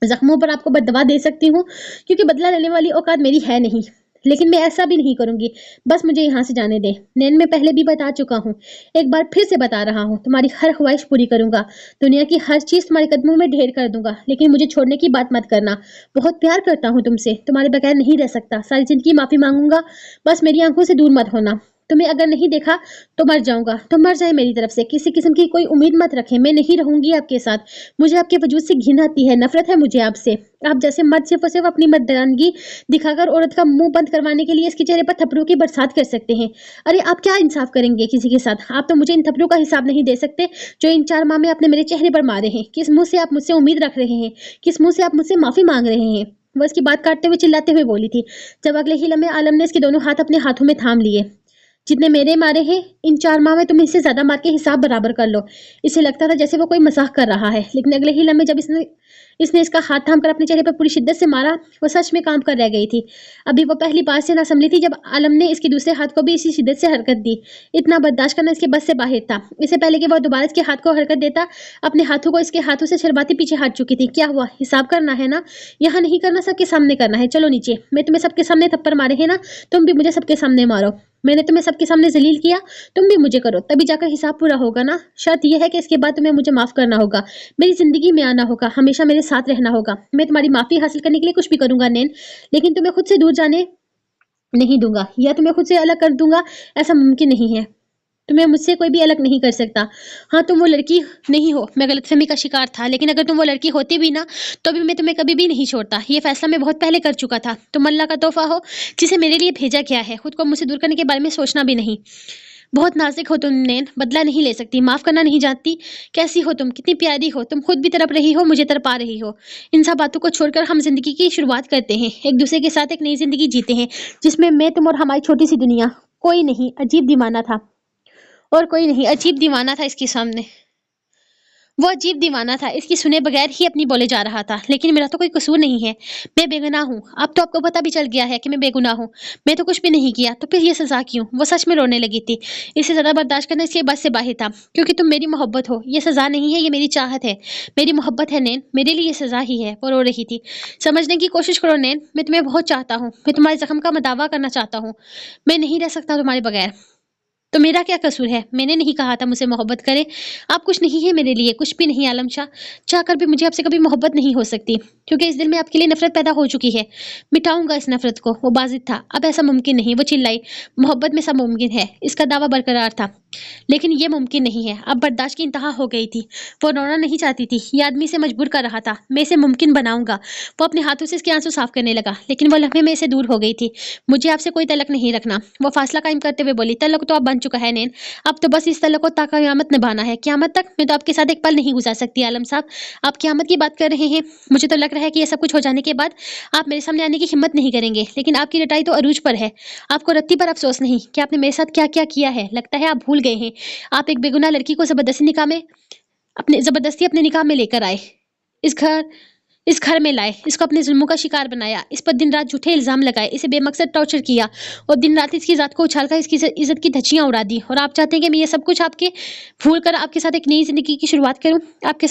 जख्मों पर आपको बददुआ दे सकती हूँ, क्योंकि बदला लेने वाली औकात मेरी है नहीं, लेकिन मैं ऐसा भी नहीं करूंगी। बस मुझे यहाँ से जाने दे। नैन, मैं पहले भी बता चुका हूँ, एक बार फिर से बता रहा हूँ, तुम्हारी हर ख्वाहिश पूरी करूंगा, दुनिया की हर चीज तुम्हारे कदमों में ढेर कर दूंगा, लेकिन मुझे छोड़ने की बात मत करना। बहुत प्यार करता हूँ तुमसे, तुम्हारे बगैर नहीं रह सकता, सारी जिंदगी माफी मांगूंगा, बस मेरी आंखों से दूर मत होना। तुम्हें अगर नहीं देखा तो मर जाऊंगा, तो मर जाए मेरी तरफ से, किसी किस्म की कोई उम्मीद मत रखें, मैं नहीं रहूंगी आपके साथ। मुझे आपके वजूद से घिन आती है, नफरत है मुझे आपसे। आप जैसे मर्द सिर्फ और सिर्फ अपनी मर्दानगी दिखाकर औरत का मुंह बंद करवाने के लिए इसके चेहरे पर थप्पड़ों की बरसात कर सकते हैं। अरे आप क्या इंसाफ करेंगे किसी के साथ? आप तो मुझे इन थप्पड़ों का हिसाब नहीं दे सकते जो इन 4 माह में आपने मेरे चेहरे पर मारे हैं। किस मुंह से आप मुझसे उम्मीद रख रहे हैं? किस मुंह से आप मुझसे माफी मांग रहे हैं? वो इसकी बात काटते हुए चिल्लाते हुए बोली थी, जब अगले ही लम्हे आलम ने इसके दोनों हाथ अपने हाथों में थाम लिए। जितने मेरे मारे हैं इन 4 माह में तुम इससे ज्यादा मार के हिसाब बराबर कर लो। इसे लगता था जैसे वो कोई मजाक कर रहा है, लेकिन अगले ही लम्हे जब इसने इसका हाथ थाम कर अपने चेहरे पर पूरी शिद्दत से मारा, वो सच में काम कर रह गई थी। अभी वो पहली बार से ना संभली थी जब आलम ने इसके दूसरे हाथ को भी इसी शिद्दत से हरकत दी। इतना बर्दाश्त करना इसके बस से बाहर था। इससे पहले कि वो दोबारा इसके हाथ को हरकत देता, अपने हाथों को इसके हाथों से छरबाती पीछे हट चुकी थी। क्या हुआ? हिसाब करना है ना? यहाँ नहीं करना, सबके सामने करना है। चलो नीचे, मैं तुम्हें सबके सामने थप्पड़ मारे है ना, तुम भी मुझे सबके सामने मारो। मैंने तुम्हें सबके सामने जलील किया, तुम भी मुझे करो, तभी जाकर हिसाब पूरा होगा ना। शर्त यह है कि इसके बाद तुम्हें मुझे माफ करना होगा, मेरी जिंदगी में आना होगा, हमेशा मेरे साथ रहना होगा। मैं तुम्हारी माफी हासिल करने के लिए कुछ भी करूंगा नैन, लेकिन तुम्हें खुद से दूर जाने नहीं दूंगा, या तुम्हें खुद से अलग कर दूंगा, ऐसा मुमकिन नहीं है। तुम्हें मुझसे कोई भी अलग नहीं कर सकता। हाँ, तुम वो लड़की नहीं हो, मैं गलतफहमी का शिकार था, लेकिन अगर तुम वो लड़की होती भी ना, तो भी मैं तुम्हें कभी भी नहीं छोड़ता। ये फैसला मैं बहुत पहले कर चुका था। तुम अल्लाह का तोहफा हो जिसे मेरे लिए भेजा गया है, खुद को मुझसे दूर करने के बारे में सोचना भी नहीं। बहुत नाजुक हो तुम नैन, बदला नहीं ले सकती, माफ करना नहीं जानती। कैसी हो तुम, कितनी प्यारी हो तुम, खुद भी तड़प रही हो, मुझे तड़पा रही हो। इन सब बातों को छोड़कर हम जिंदगी की शुरुआत करते हैं, एक दूसरे के साथ एक नई जिंदगी जीते हैं, जिसमें मैं, तुम और हमारी छोटी सी दुनिया। कोई नहीं, अजीब दीवाना था, और कोई नहीं, अजीब दीवाना था इसके सामने। वो अजीब दीवाना था, इसकी सुने बगैर ही अपनी बोले जा रहा था। लेकिन मेरा तो कोई कसूर नहीं है, मैं बेगुनाह हूँ। अब तो आपको पता भी चल गया है कि मैं बेगुनाह हूँ, मैं तो कुछ भी नहीं किया, तो फिर ये सजा क्यों? वो सच में रोने लगी थी। इसे ज्यादा बर्दाश्त करना इसके बस से बाहर था, क्योंकि तुम मेरी मोहब्बत हो। ये सजा नहीं है, ये मेरी चाहत है, मेरी मोहब्बत है नैन, मेरे लिए ये सजा ही है। वो रो रही थी। समझने की कोशिश करो नैन, मैं तुम्हें बहुत चाहता हूँ, मैं तुम्हारे जख्म का मदावा करना चाहता हूँ। मैं नहीं रह सकता तुम्हारे बगैर। तो मेरा क्या कसूर है? मैंने नहीं कहा था मुझसे मोहब्बत करे। आप कुछ नहीं है मेरे लिए, कुछ भी नहीं आलम शाह। चाहकर भी मुझे आपसे कभी मोहब्बत नहीं हो सकती, क्योंकि इस दिल में आपके लिए नफरत पैदा हो चुकी है। मिटाऊंगा इस नफरत को। वो बाजिद था, अब ऐसा मुमकिन नहीं। वो चिल्लाई। मोहब्बत में सब मुमकिन है, इसका दावा बरकरार था। लेकिन ये मुमकिन नहीं है। अब बर्दाश्त की इंतहा हो गई थी। वो रोना नहीं चाहती थी, ये आदमी इसे मजबूर कर रहा था। मैं इसे मुमकिन बनाऊंगा। वो अपने हाथों से इसके आंसू साफ करने लगा, लेकिन वो लम्हे में इसे दूर हो गई थी। मुझे आपसे कोई तलक नहीं रखना, वो फासला कायम करते हुए बोली। तलक तो अब बन चुका है नैन, अब तो बस इस तलक को ता क़यामत निभाना है। क़यामत तक? मैं तो आपके साथ एक पल नहीं गुजार सकती आलम साहब। आप क़यामत की बात कर रहे हैं? मुझे तो लग रहा है कि ये सब कुछ हो जाने के बाद आप मेरे सामने आने की हिम्मत नहीं करेंगे, लेकिन आपकी रटाई तो अरूज पर है। आपको रत्ती पर अफसोस नहीं कि आपने मेरे साथ क्या क्या किया है। लगता है आप भूल गए हैं। आप एक बेगुनाह लड़की को जबरदस्ती अपने निकाह में लेकर आए, इस घर इस घर में लाए, इसको अपने जुल्मों का शिकार बनाया, इस पर दिन रात झूठे इल्जाम लगाए, इसे बेमकसद टॉर्चर किया और दिन रात इसकी जात को उछालकर इसकी इज्जत की धज्जियां उड़ा दी। और आप चाहते हैं कि मैं ये सब कुछ आपके भूल कर आपके साथ एक नई जिंदगी की शुरुआत करूं? आपके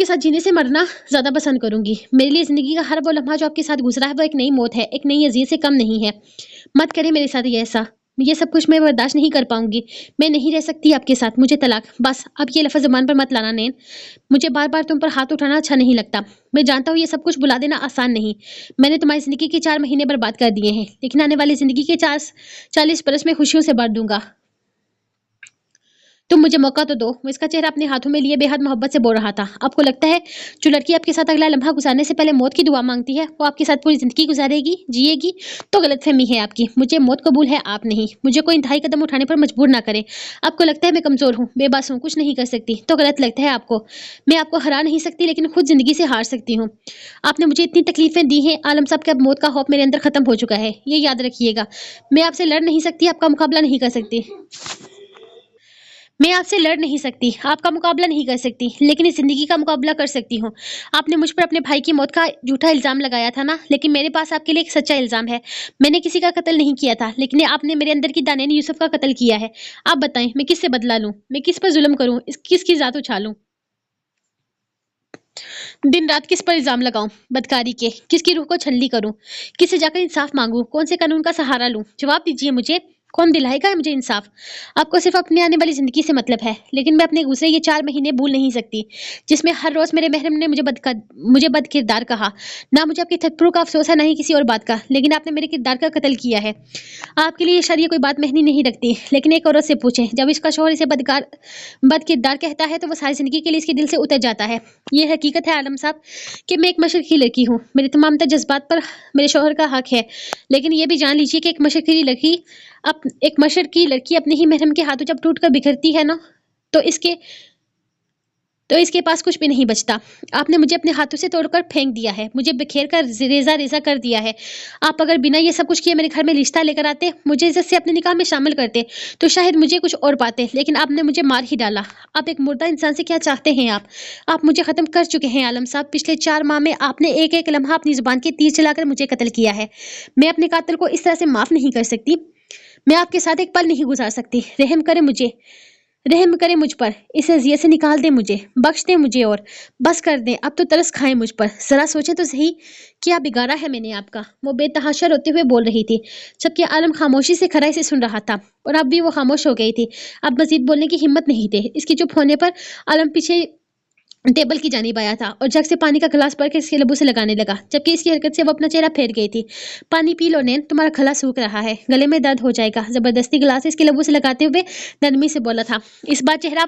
साथ जीने से मरना ज्यादा पसंद करूंगी। मेरे लिए जिंदगी का हर वो लम्हा जो आपके साथ गुजरा है वो एक नई मौत है, एक नई अजीज से कम नहीं है। मत करें मेरे साथ ये ऐसा। ये सब कुछ मैं बर्दाश्त नहीं कर पाऊंगी। मैं नहीं रह सकती आपके साथ। मुझे तलाक। बस अब ये लफ्ज़ ज़ुबान पर मत लाना नैन। मुझे बार बार तुम पर हाथ उठाना अच्छा नहीं लगता। मैं जानता हूँ ये सब कुछ भुला देना आसान नहीं। मैंने तुम्हारी जिंदगी के 4 महीने बर्बाद कर दिए हैं, लेकिन आने वाली जिंदगी के 40 बरस में खुशियों से भर दूंगा। तुम मुझे मौका तो दो। वो इसका चेहरा अपने हाथों में लिए बेहद मोहब्बत से बोल रहा था। आपको लगता है जो लड़की आपके साथ अगला लम्हा गुजारने से पहले मौत की दुआ मांगती है वो आपके साथ पूरी जिंदगी गुजारेगी, जिएगी? तो गलतफहमी है आपकी। मुझे मौत कबूल है, आप नहीं। मुझे कोई इंतहाई कदम उठाने पर मजबूर ना करें। आपको लगता है मैं कमजोर हूँ, बेबस हूँ, कुछ नहीं कर सकती, तो गलत लगता है आपको। मैं आपको हरा नहीं सकती, लेकिन खुद जिंदगी से हार सकती हूँ। आपने मुझे इतनी तकलीफें दी हैं आलम साहब के, अब मौत का खौफ मेरे अंदर खत्म हो चुका है, ये याद रखिएगा। मैं आपसे लड़ नहीं सकती, आपका मुकाबला नहीं कर सकती। मैं आपसे लड़ नहीं सकती, आपका मुकाबला नहीं कर सकती, लेकिन इस जिंदगी का मुकाबला कर सकती हूँ। आपने मुझ पर अपने भाई की मौत का झूठा इल्जाम लगाया था ना, लेकिन मेरे पास आपके लिए एक सच्चा इल्जाम है। मैंने किसी का कत्ल नहीं किया था, लेकिन आपने मेरे अंदर की दानैन यूसुफ का कत्ल किया है। आप बताएं मैं किससे बदला लूं? मैं किस पर जुल्म करूं? किसकी जात उछालूं? दिन रात किस पर इल्जाम लगाऊं? बदकारी के? किसकी रूह को छलनी करूं? किससे जाकर इंसाफ मांगूं? कौन से कानून का सहारा लूं? जवाब दीजिए मुझे। कौन दिलाएगा है मुझे इंसाफ? आपको सिर्फ अपने आने वाली जिंदगी से मतलब है, लेकिन मैं अपने गुजरे ये 4 महीने भूल नहीं सकती, जिसमें हर रोज मेरे महरम ने मुझे बद किरदार कहा। ना मुझे आपके थप्पड़ों का अफसोस है, ना ही किसी और बात का, लेकिन आपने मेरे किरदार का कत्ल किया है। आपके लिए शायद ये कोई बात महनी नहीं रखती, लेकिन एक औरत से पूछें, जब इसका शौहर इसे बद किरदार कहता है तो वो सारी जिंदगी के लिए इसके दिल से उतर जाता है। ये हकीकत है आलम साहब कि मैं एक मशरकी लड़की हूँ। मेरे तमाम तर जज्बात पर मेरे शौहर का हक है, लेकिन ये भी जान लीजिए कि एक मशरकी लड़की अपने ही महरम के हाथों जब टूट कर बिखरती है ना, तो इसके पास कुछ भी नहीं बचता। आपने मुझे अपने हाथों से तोड़कर फेंक दिया है, मुझे बिखेर कर रेजा रेजा कर दिया है। आप अगर बिना ये सब कुछ किए मेरे घर में रिश्ता लेकर आते, मुझे इज्जत से अपने निकाह में शामिल करते, तो शायद मुझे कुछ और पाते, लेकिन आपने मुझे मार ही डाला। आप एक मुर्दा इंसान से क्या चाहते हैं? आप मुझे खत्म कर चुके हैं आलम साहब। पिछले 4 माह में आपने एक एक लम्हा अपनी जुबान के तीर चलाकर मुझे कत्ल किया है। मैं अपने कातिल को इस तरह से माफ नहीं कर सकती। मैं आपके साथ एक पल नहीं गुजार सकती। रहम करें मुझ पर, इस अज़ियत से निकाल दें मुझे, बख्श दें मुझे और बस कर दें। अब तो तरस खाएं मुझ पर। जरा सोचें तो सही, क्या बिगाड़ा है मैंने आपका? वो बेतहाशा रोते हुए बोल रही थी, जबकि आलम खामोशी से खराई से सुन रहा था, और अब भी वो खामोश हो गई थी। अब मजीद बोलने की हिम्मत नहीं थी। इसकी चुप होने पर आलम पीछे टेबल की जानिब आया था और जग से पानी का गिलास भर के इसके लबों से लगाने लगा, जबकि इसकी हरकत से वो अपना चेहरा फेर गई थी। पानी पी लो नैन, तुम्हारा गला सूख रहा है, गले में दर्द हो जाएगा। जबरदस्ती गिलास इसके लबों से लगाते हुए नरमी से बोला था। इस बार चेहरा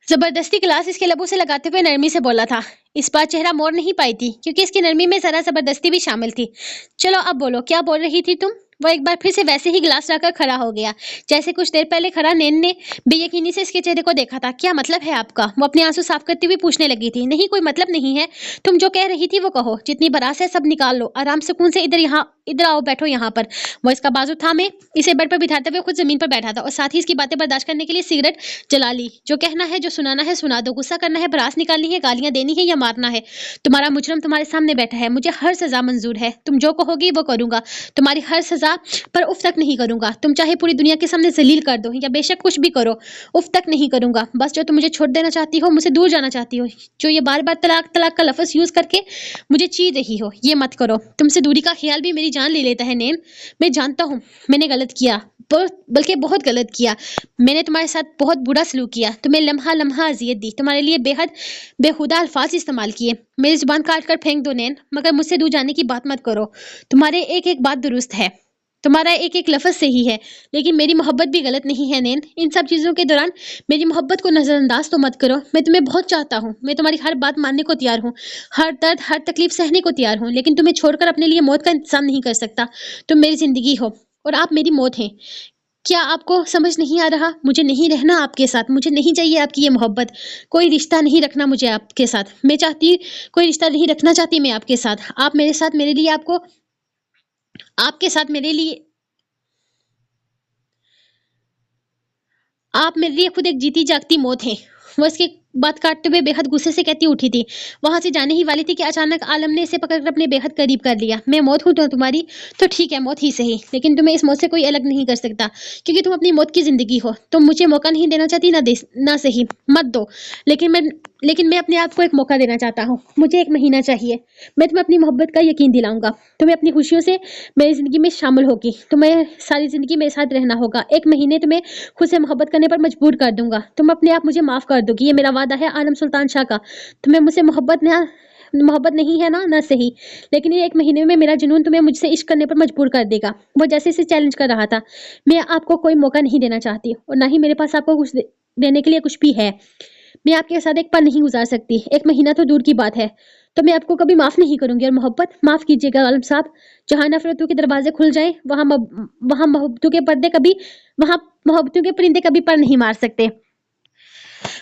जबरदस्ती गिलास इसके लबों से लगाते हुए नरमी से बोला था। इस बार चेहरा मोड़ नहीं पाई थी, क्योंकि इसकी नरमी में जरा जबरदस्ती भी शामिल थी। चलो अब बोलो, क्या बोल रही थी तुम? वो एक बार फिर से वैसे ही गिलास रखकर खड़ा हो गया, जैसे कुछ देर पहले खड़ा। नैन ने बेयकीनी से इसके चेहरे को देखा था। क्या मतलब है आपका? वो अपने आंसू साफ करती हुई पूछने लगी थी। नहीं, कोई मतलब नहीं है। तुम जो कह रही थी वो कहो, जितनी बरात है सब निकाल लो, आराम सुकून से इधर आओ, बैठो यहाँ पर। वो इसका बाजू थामे इसे बेड पर बिठाते हुए खुद जमीन पर बैठा था, और साथ ही इसकी बातें बर्दाश्त करने के लिए सिगरेट जला ली। जो कहना है, जो सुनाना है सुना दो, गुस्सा करना है, भड़ास निकालनी है, गालियां देनी है या मारना है। तुम्हारा मुजरम तुम्हारे सामने बैठा है, मुझे हर सजा मंजूर है। तुम जो कहोगी वो करूंगा, तुम्हारी हर सजा पर उफ तक नहीं करूंगा। तुम चाहे पूरी दुनिया के सामने जलील कर दो या बेशक कुछ भी करो, उफ तक नहीं करूंगा। बस जो तुम मुझे छोड़ देना चाहती हो, मुझसे दूर जाना चाहती हो, जो ये बार बार तलाक तलाक का लफ्ज यूज करके मुझे चीर रही हो, ये मत करो। तुमसे दूरी का ख्याल भी मेरी जान ले लेता है नैन। मैं जानता हूँ मैंने गलत किया, बल्कि बहुत गलत किया। मैंने तुम्हारे साथ बहुत बुरा सलूक किया, तुम्हें लम्हा लम्हा अजियत दी, तुम्हारे लिए बेहद बेहुदा अल्फाज इस्तेमाल किए। मेरी जुबान काट कर फेंक दो नैन, मगर मुझसे दूर जाने की बात मत करो। तुम्हारे एक एक बात दुरुस्त है। तुम्हारा एक एक लफ्ज़ सही है, लेकिन मेरी मोहब्बत भी गलत नहीं है नैन। इन सब चीज़ों के दौरान मेरी मोहब्बत को नज़रअंदाज तो मत करो। मैं तुम्हें बहुत चाहता हूँ, मैं तुम्हारी हर बात मानने को तैयार हूँ, हर दर्द हर तकलीफ सहने को तैयार हूँ, लेकिन तुम्हें छोड़कर अपने लिए मौत का इंतज़ाम नहीं कर सकता। तुम मेरी ज़िंदगी हो और आप मेरी मौत हैं। क्या आपको समझ नहीं आ रहा? मुझे नहीं रहना आपके साथ, मुझे नहीं चाहिए आपकी ये मोहब्बत, कोई रिश्ता नहीं रखना मुझे आपके साथ। मैं चाहती कोई रिश्ता नहीं रखना चाहती मैं आपके साथ। आप मेरे साथ मेरे लिए आपके साथ मेरे लिए आप मेरे लिए खुद एक जीती जागती मौत हैं। वो इसकी बात काटते हुए बेहद गुस्से से कहती उठी थी। वहां से जाने ही वाली थी कि अचानक आलम ने इसे पकड़कर अपने बेहद करीब कर लिया। मैं मौत हूं तो तुम्हारी, तो ठीक है मौत ही सही, लेकिन तुम्हें इस मौत से कोई अलग नहीं कर सकता, क्योंकि तुम अपनी मौत की जिंदगी हो। तुम मुझे मौका नहीं देना चाहती, ना सही, मत दो। लेकिन मैं अपने आप को एक मौका देना चाहता हूँ। मुझे एक महीना चाहिए। मैं तुम्हें अपनी मोहब्बत का यकीन दिलाऊंगा। तुम्हें अपनी खुशियों से मेरी जिंदगी में शामिल होगी। तुम्हें सारी जिंदगी मेरे साथ रहना होगा। एक महीने तुम्हें खुद से मोहब्बत करने पर मजबूर कर दूंगा। तुम अपने आप मुझे माफ कर दोगी, ये मेरा वादा है आलम सुल्तान शाह का। तुम्हें मुझसे मोहब्बत नहीं है ना सही, लेकिन ये एक महीने में मेरा जुनून तुम्हें मुझसे इश्क करने पर मजबूर कर देगा। वो जैसे इसे चैलेंज कर रहा था। मैं आपको कोई मौका नहीं देना चाहती और ना ही मेरे पास आपको कुछ देने के लिए कुछ भी है। मैं आपके साथ एक पल नहीं गुजार सकती। एक महीना तो दूर की बात है, तो मैं आपको कभी माफ नहीं करूंगी। और मोहब्बत, माफ कीजिएगा आलम साहब, जहां नफरतों के दरवाजे खुल जाए वहां मोहब्बतों के परिंदे कभी पर नहीं मार सकते।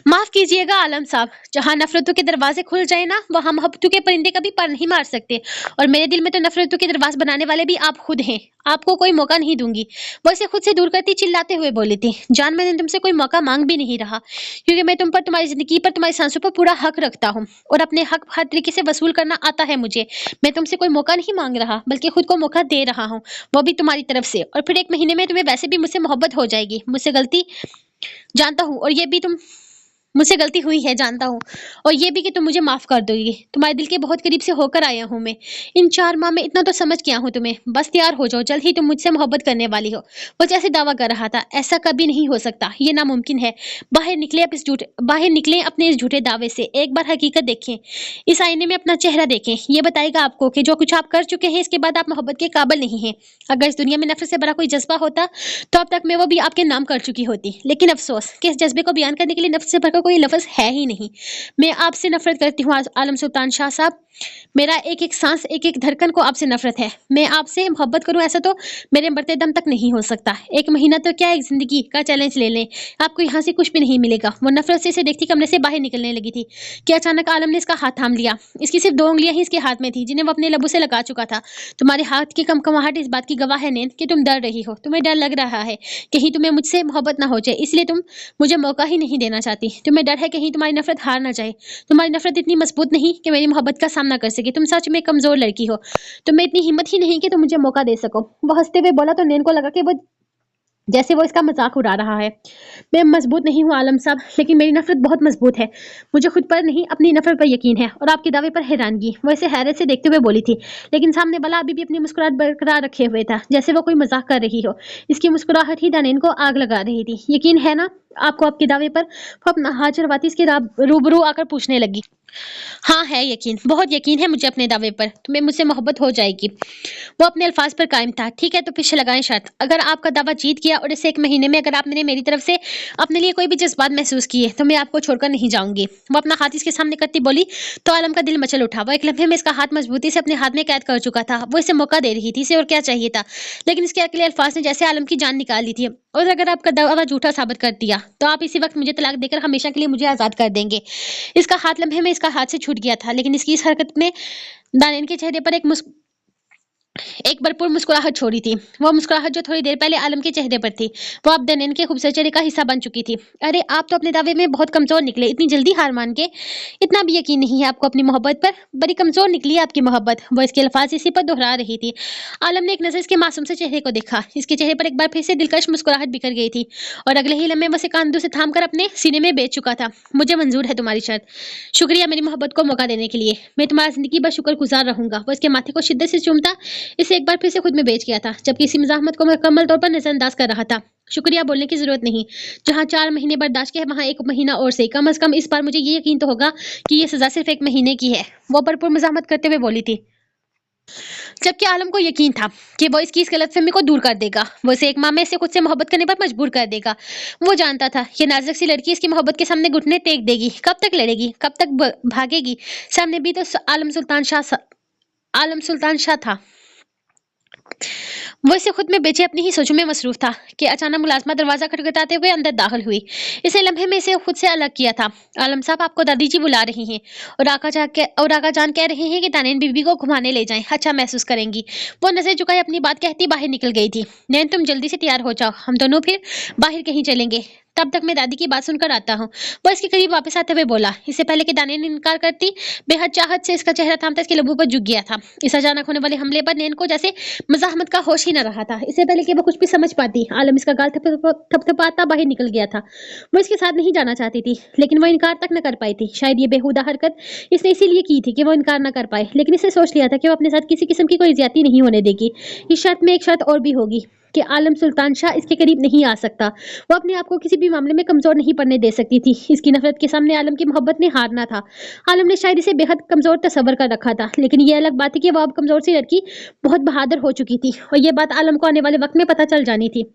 माफ कीजिएगा आलम साहब, जहां नफरतों के दरवाजे खुल जाए ना, वहां मोहब्बतों के परिंदे कभी पर नहीं मार सकते। और मेरे दिल में तो नफरतों के दरवाजे बनाने वाले भी आप खुद हैं। आपको कोई मौका नहीं दूंगी। वो इसे खुद से दूर करती चिल्लाते हुए बोली थी। जान, मैंने तुमसे कोई मौका मांग भी नहीं रहा, क्योंकि मैं तुम पर, तुम्हारी जिंदगी पर, तुम्हारी सांसों पर पूरा हक रखता हूँ और अपने हक हर तरीके से वसूल करना आता है मुझे। मैं तुमसे कोई मौका नहीं मांग रहा, बल्कि खुद को मौका दे रहा हूँ, वो भी तुम्हारी तरफ से। और फिर एक महीने में तुम्हें वैसे भी मुझसे मोहब्बत हो जाएगी। जानता हूँ और ये भी तुम मुझसे गलती हुई है, जानता हूँ, और ये भी कि तुम मुझे माफ कर दोगी। तुम्हारे दिल के बहुत करीब से होकर आया हूँ मैं। इन 4 माह में इतना तो समझ गया हूँ तुम्हें। बस तैयार हो जाओ, जल्द ही तुम मुझसे मोहब्बत करने वाली हो। वो जैसे दावा कर रहा था, ऐसा कभी नहीं हो सकता, ये नामुमकिन है। बाहर निकले अपने इस झूठे दावे से। एक बार हकीकत देखें, इस आईने में अपना चेहरा देखें। ये बताएगा आपको कि जो कुछ आप कर चुके हैं, इसके बाद आप मोहब्बत के काबिल नहीं हैं। अगर इस दुनिया में नफरत से भरा कोई जज्बा होता, तो अब तक मैं वो भी आपके नाम कर चुकी होती। लेकिन अफसोस कि इस जज्बे को बयान करने के लिए नफरत से भरकर कोई लफ्ज है ही नहीं। मैं आपसे नफरत करती हूँ आलम सुल्तान शाह साहब। मेरा एक एक सांस, एक एक धड़कन को आपसे नफरत है। मैं आपसे मोहब्बत करूं ऐसा तो मेरे मरते दम तक नहीं हो सकता। एक महीना तो क्या, एक जिंदगी का चैलेंज ले लें, आपको यहाँ से कुछ भी नहीं मिलेगा। वो नफरत से इसे देखती कमरे से बाहर निकलने लगी थी कि अचानक आलम ने इसका हाथ थाम लिया। इसकी सिर्फ 2 उंगलियां ही इसके हाथ में थी, जिन्हें वो अपने लबों से लगा चुका था। तुम्हारे हाथ की कमकमाहट इस बात की गवाह है नैन कि तुम डर रही हो। तुम्हें डर लग रहा है कहीं तुम्हें मुझसे मोहब्बत ना हो जाए, इसलिए तुम मुझे मौका ही नहीं देना चाहती। तुम्हें डर है कहीं तुम्हारी नफरत हार ना जाए। तुम्हारी नफरत इतनी मजबूत नहीं कि मेरी मोहब्बत का सामना कर सके। तुम सच में कमजोर लड़की हो। तुम्हें इतनी हिम्मत ही नहीं कि तुम मुझे मौका दे सको। वो हंसते हुए बोला तो नैन को लगा कि जैसे वो इसका मजाक उड़ा रहा है। मैं मजबूत नहीं हूँ आलम साहब, लेकिन मेरी नफरत बहुत मजबूत है। मुझे खुद पर नहीं, अपनी नफरत पर यकीन है और आपके दावे पर हैरानगी। वो इसे हैरत से देखते हुए बोली थी, लेकिन सामने वाला अभी भी अपनी मुस्कुराहट बरकरार रखे हुए था, जैसे वो कोई मजाक कर रही हो। इसकी मुस्कुराहट ही नैन को आग लगा रही थी। यकीन है ना आपको आपके दावे पर? वो अपना हाथ चढ़वाती इसके रूबरू आकर पूछने लगी। हाँ है यकीन, बहुत यकीन है मुझे अपने दावे पर। तुम्हें मुझसे मोहब्बत हो जाएगी। वो अपने अल्फाज पर कायम था। ठीक है, तो पीछे लगाएं शर्त। अगर आपका दावा जीत गया और इस 1 महीने में अगर आपने मेरी तरफ से अपने लिए कोई भी जज्बात महसूस किए, तो मैं आपको छोड़कर नहीं जाऊंगी। वो अपना हाथ इसके सामने करती बोली तो आलम का दिल मचल उठा। वो एक लम्हे में इसका हाथ मजबूती से अपने हाथ में कैद कर चुका था। वो इसे मौका दे रही थी, इसे और क्या चाहिए था। लेकिन इसके अगले अल्फाज ने जैसे आलम की जान निकाल ली थी। और अगर आपका दावा झूठा साबित कर दिया, तो आप इसी वक्त मुझे तलाक देकर हमेशा के लिए मुझे आजाद कर देंगे। इसका हाथ लम्हे में इसका हाथ से छूट गया था, लेकिन इसकी इस हरकत में दानिन के चेहरे पर एक भरपूर मुस्कुराहट छोड़ी थी। वो मुस्कुराहट जो थोड़ी देर पहले आलम के चेहरे पर थी, वो अब दनेन के खूबसूरत चेहरे का हिस्सा बन चुकी थी। अरे आप तो अपने दावे में बहुत कमजोर निकले, इतनी जल्दी हार मान के। इतना भी यकीन नहीं है आपको अपनी मोहब्बत पर? बड़ी कमजोर निकली है आपकी मोहब्बत। वो इसके अल्फाज इसी पर दोहरा रही थी। आलम ने एक नजर इसके मासूम से चेहरे को देखा। इसके चेहरे पर एक बार फिर से दिलकश मुस्कुराहट बिखर गई थी और अगले ही लम्हे वो इसे कांधों से थाम कर अपने सीने में बेच चुका था। मुझे मंजूर है तुम्हारी शर्त। शुक्रिया मेरी मोहब्बत को मौका देने के लिए। मैं तुम्हारा जिंदगी भर शुक्रगुजार रहूंगा। वो इसके माथे को शिद्दत से चूमता इसे एक बार फिर से खुद में बेच गया था, जबकि इसी मज़ाहमत को मुकम्मल तौर पर नजरअंदाज कर रहा था। शुक्रिया बोलने की जरूरत नहीं। जहां 4 महीने बर्दाश्त के है, वहां 1 महीना और सही। कम से कम इस बार मुझे ये यकीन तो होगा कि ये सजा सिर्फ 1 महीने की है। वो भरपूर मज़ाहमत करते हुए बोली थी। जबकि आलम को यकीन था कि वो इसकी इस गलतफहमी को दूर कर देगा, वो इसे एक मामले से खुद से मोहब्बत करने पर मजबूर कर देगा। वो जानता था कि नाजुक सी लड़की इसकी मोहब्बत के सामने घुटने टेक देगी, कब तक लड़ेगी, कब तक भागेगी। सामने भी तो आलम सुल्तान शाह था। वो इसे खुद में बेचे अपनी ही सोचों में मसरूफ था कि अचानक मुलाजमा दरवाजा खटखटाते हुए अंदर दाखिल हुई। इसे लम्हे में इसे खुद से अलग किया था। आलम साहब, आपको दादी जी बुला रही हैं और आका जान कह रहे हैं कि दानिन बीबी को घुमाने ले जाएं, अच्छा महसूस करेंगी। वो नजर झुकाए अपनी बात कहती बाहर निकल गई थी। नैन, तुम जल्दी से तैयार हो जाओ, हम दोनों फिर बाहर कहीं चलेंगे, तब तक मैं दादी की बात सुनकर आता हूँ। वो इसके करीब वापस आते हुए बोला। इससे पहले कि दानिन इनकार करती, बेहद चाहत से इसका चेहरा थामता इसके लबों पर झुक गया था। इस अचानक होने वाले हमले पर नैन को जैसे मज़ाहमत का होश ही न रहा था। इससे पहले कि वो कुछ भी समझ पाती, आलम इसका गाल थपथपाता बाहर निकल गया था। वो इसके साथ नहीं जाना चाहती थी, लेकिन वो इनकार तक न कर पाई थी। शायद ये बेहुदा हरकत इसने इसीलिए की थी कि वो इनकार न कर पाए, लेकिन इसने सोच लिया था कि वो अपने साथ किसी किस्म की कोई ज्यादती नहीं होने देगी। इस शर्त में एक शर्त और भी होगी कि आलम सुल्तान शाह इसके करीब नहीं आ सकता। वो अपने आप को किसी भी मामले में कमजोर नहीं पड़ने दे सकती थी। इसकी नफरत के सामने आलम की मोहब्बत ने हारना था। आलम ने शायद इसे बेहद कमजोर तस्वर कर रखा था, लेकिन ये अलग बात है कि वो अब कमजोर सी लड़की बहुत बहादुर हो चुकी थी, और ये बात आलम को आने वाले वक्त में पता चल जानी थी।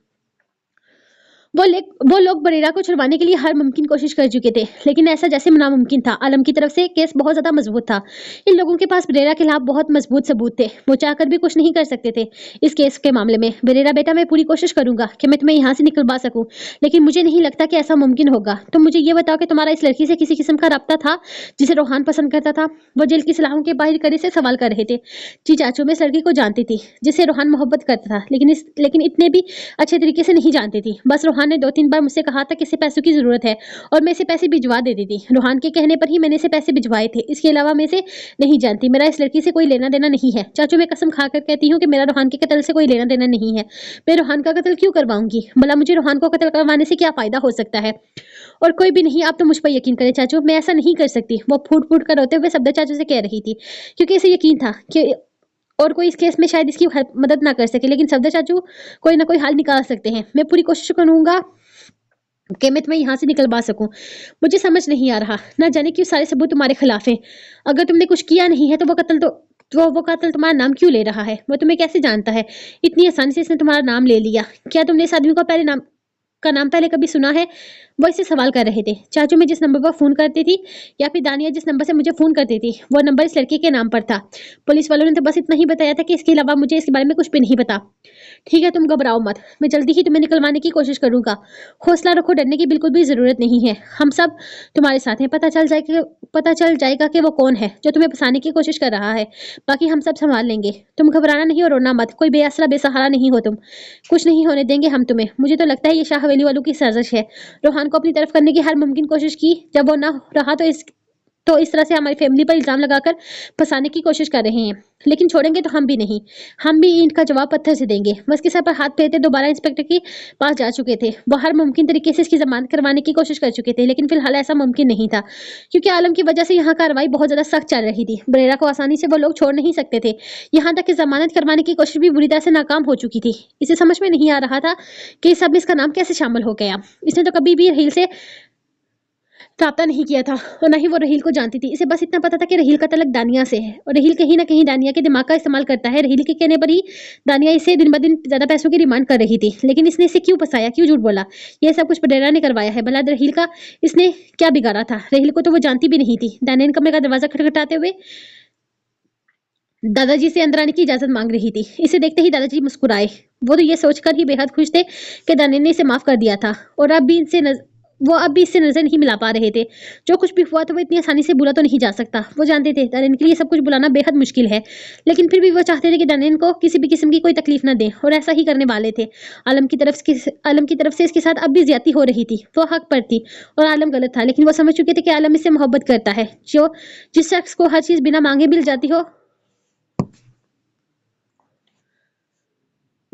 वो लोग बरेरा को छुड़वाने के लिए हर मुमकिन कोशिश कर चुके थे, लेकिन ऐसा जैसे नामुमकिन था। आलम की तरफ से केस बहुत ज्यादा मजबूत था। इन लोगों के पास बरेरा के खिलाफ बहुत मजबूत सबूत थे। वो चाहकर भी कुछ नहीं कर सकते थे इस केस के मामले में। बरेरा बेटा, मैं पूरी कोशिश करूंगा कि मैं तुम्हें यहाँ से निकलवा सकूं, लेकिन मुझे नहीं लगता कि ऐसा मुमकिन होगा। तुम मुझे ये बताओ कि तुम्हारा इस लड़की से किसी किस्म का रब्ता था जिसे रोहान पसंद करता था? वो जेल की सलाहों के बाहर कड़ी से सवाल कर रहे थे। जी चाचू, मैं इस लड़की को जानती थी जिसे रोहान मोहब्बत करता था, लेकिन इतने भी अच्छे तरीके से नहीं जानती थी। बस रोहान ने 2-3 बार मुझसे कहा था कि इसे पैसों की जरूरत है, और मैं इसे पैसे भिजवा देती थी। रोहान के कहने पर ही मैंने इसे पैसे भिजवाए थे। इसके अलावा मैं इसे नहीं जानती। मेरा इस लड़की से कोई लेना देना नहीं है। चाचू, मैं कसम खाकर कहती हूँ कि मेरा रोहान के कत्ल से कोई लेना देना नहीं है। मैं रोहान का कत्ल क्यों करवाऊंगी? भला मुझे रोहान को कत्ल करवाने से क्या फायदा हो सकता है? और कोई भी नहीं, आप तो मुझ पर यकीन करें चाचू, मैं ऐसा नहीं कर सकती। वो फूट फूट कर रोते हुए सफदर चाचू से कह रही थी, क्योंकि इसे यकीन था कि और कोई इस केस में शायद इसकी मदद ना कर सके, लेकिन सफदर चाचू कोई ना कोई हल निकाल सकते हैं। मैं पूरी कोशिश करूंगा कि मैं तुम्हें यहाँ से निकलवा सकूं। मुझे समझ नहीं आ रहा, ना जाने क्यों सारे सबूत तुम्हारे खिलाफ हैं। अगर तुमने कुछ किया नहीं है तो वो कत्ल तुम्हारा नाम क्यों ले रहा है? वो तुम्हें कैसे जानता है? इतनी आसानी से इसने तुम्हारा नाम ले लिया। क्या तुमने इस आदमी का नाम पहले कभी सुना है? वो इससे सवाल कर रहे थे। चाचू, मैं जिस नंबर पर फोन करती थी, या फिर दानिया जिस नंबर से मुझे फोन करती थी, वो नंबर इस लड़के के नाम पर था। पुलिस वालों ने तो बस इतना ही बताया था कि इसके अलावा मुझे इसके बारे में कुछ भी नहीं पता। ठीक है, तुम घबराओ मत, मैं जल्दी ही तुम्हें निकलवाने की कोशिश करूंगा। हौसला रखो, डरने की बिल्कुल भी जरूरत नहीं है। हम सब तुम्हारे साथ हैं। पता चल जाएगा कि वो कौन है जो तुम्हें फंसाने की कोशिश कर रहा है। बाकी हम सब संभाल लेंगे। तुम घबराना नहीं और रोना मत। कोई बेआसरा बेसहारा नहीं हो तुम। कुछ नहीं होने देंगे हम तुम्हें। मुझे तो लगता है ये शाह हवेली वालों की साजिश है। रोहान को अपनी तरफ करने की हर मुमकिन कोशिश की। जब वो ना रहा तो इस तरह से हमारी फैमिली पर इल्जाम लगाकर फंसाने की कोशिश कर रहे हैं, लेकिन छोड़ेंगे तो हम भी नहीं। हम भी इनका जवाब पत्थर से देंगे। वो इसके सर पर हाथ फेरते दोबारा इंस्पेक्टर के पास जा चुके थे। वो हर मुमकिन तरीके से इसकी जमानत करवाने की कोशिश कर चुके थे, लेकिन फिलहाल ऐसा मुमकिन नहीं था, क्योंकि आलम की वजह से यहाँ कार्रवाई बहुत ज्यादा सख्त चल रही थी। बरेरा को आसानी से वो लोग छोड़ नहीं सकते थे। यहाँ तक कि जमानत करवाने की कोशिश भी बुरी तरह से नाकाम हो चुकी थी। इसे समझ में नहीं आ रहा था कि इस सब में इसका नाम कैसे शामिल हो गया। इसने तो कभी भी रहील से राब्ता नहीं किया था, और न ही वो रहील को जानती थी। इसे बस इतना पता था कि रहील का तलक दानिया से है, और रहील कहीं ना कहीं दानिया के दिमाग का इस्तेमाल करता है। रहील के कहने पर ही दानिया इसे दिन ब दिन ज्यादा पैसों की डिमांड कर रही थी, लेकिन इसने इसे क्यों फंसाया, क्यों झूठ बोला? यह सब कुछ बडेरा ने करवाया है। भला रहील का इसने क्या बिगाड़ा था? रहील को तो वो जानती भी नहीं थी। दानिया कमरे का दरवाजा खटखटाते हुए दादाजी से अंदर आने की इजाजत मांग रही थी। इसे देखते ही दादाजी मुस्कुराए। वो तो ये सोचकर ही बेहद खुश थे कि दानिया ने इसे माफ कर दिया था, और वो अब भी इससे नजर नहीं मिला पा रहे थे। जो कुछ भी हुआ तो वो इतनी आसानी से बुला तो नहीं जा सकता। वो जानते थे दानिया के लिए सब कुछ बुलाना बेहद मुश्किल है, लेकिन फिर भी वो चाहते थे कि दानिया को किसी भी किस्म की कोई तकलीफ न दे, और ऐसा ही करने वाले थे। आलम की तरफ से इसके साथ अब भी ज्यादती हो रही थी। वो हक पर थी और आलम गलत था, लेकिन वो समझ चुके थे कि आलम इससे मोहब्बत करता है। जिस शख्स को हर चीज बिना मांगे मिल जाती हो,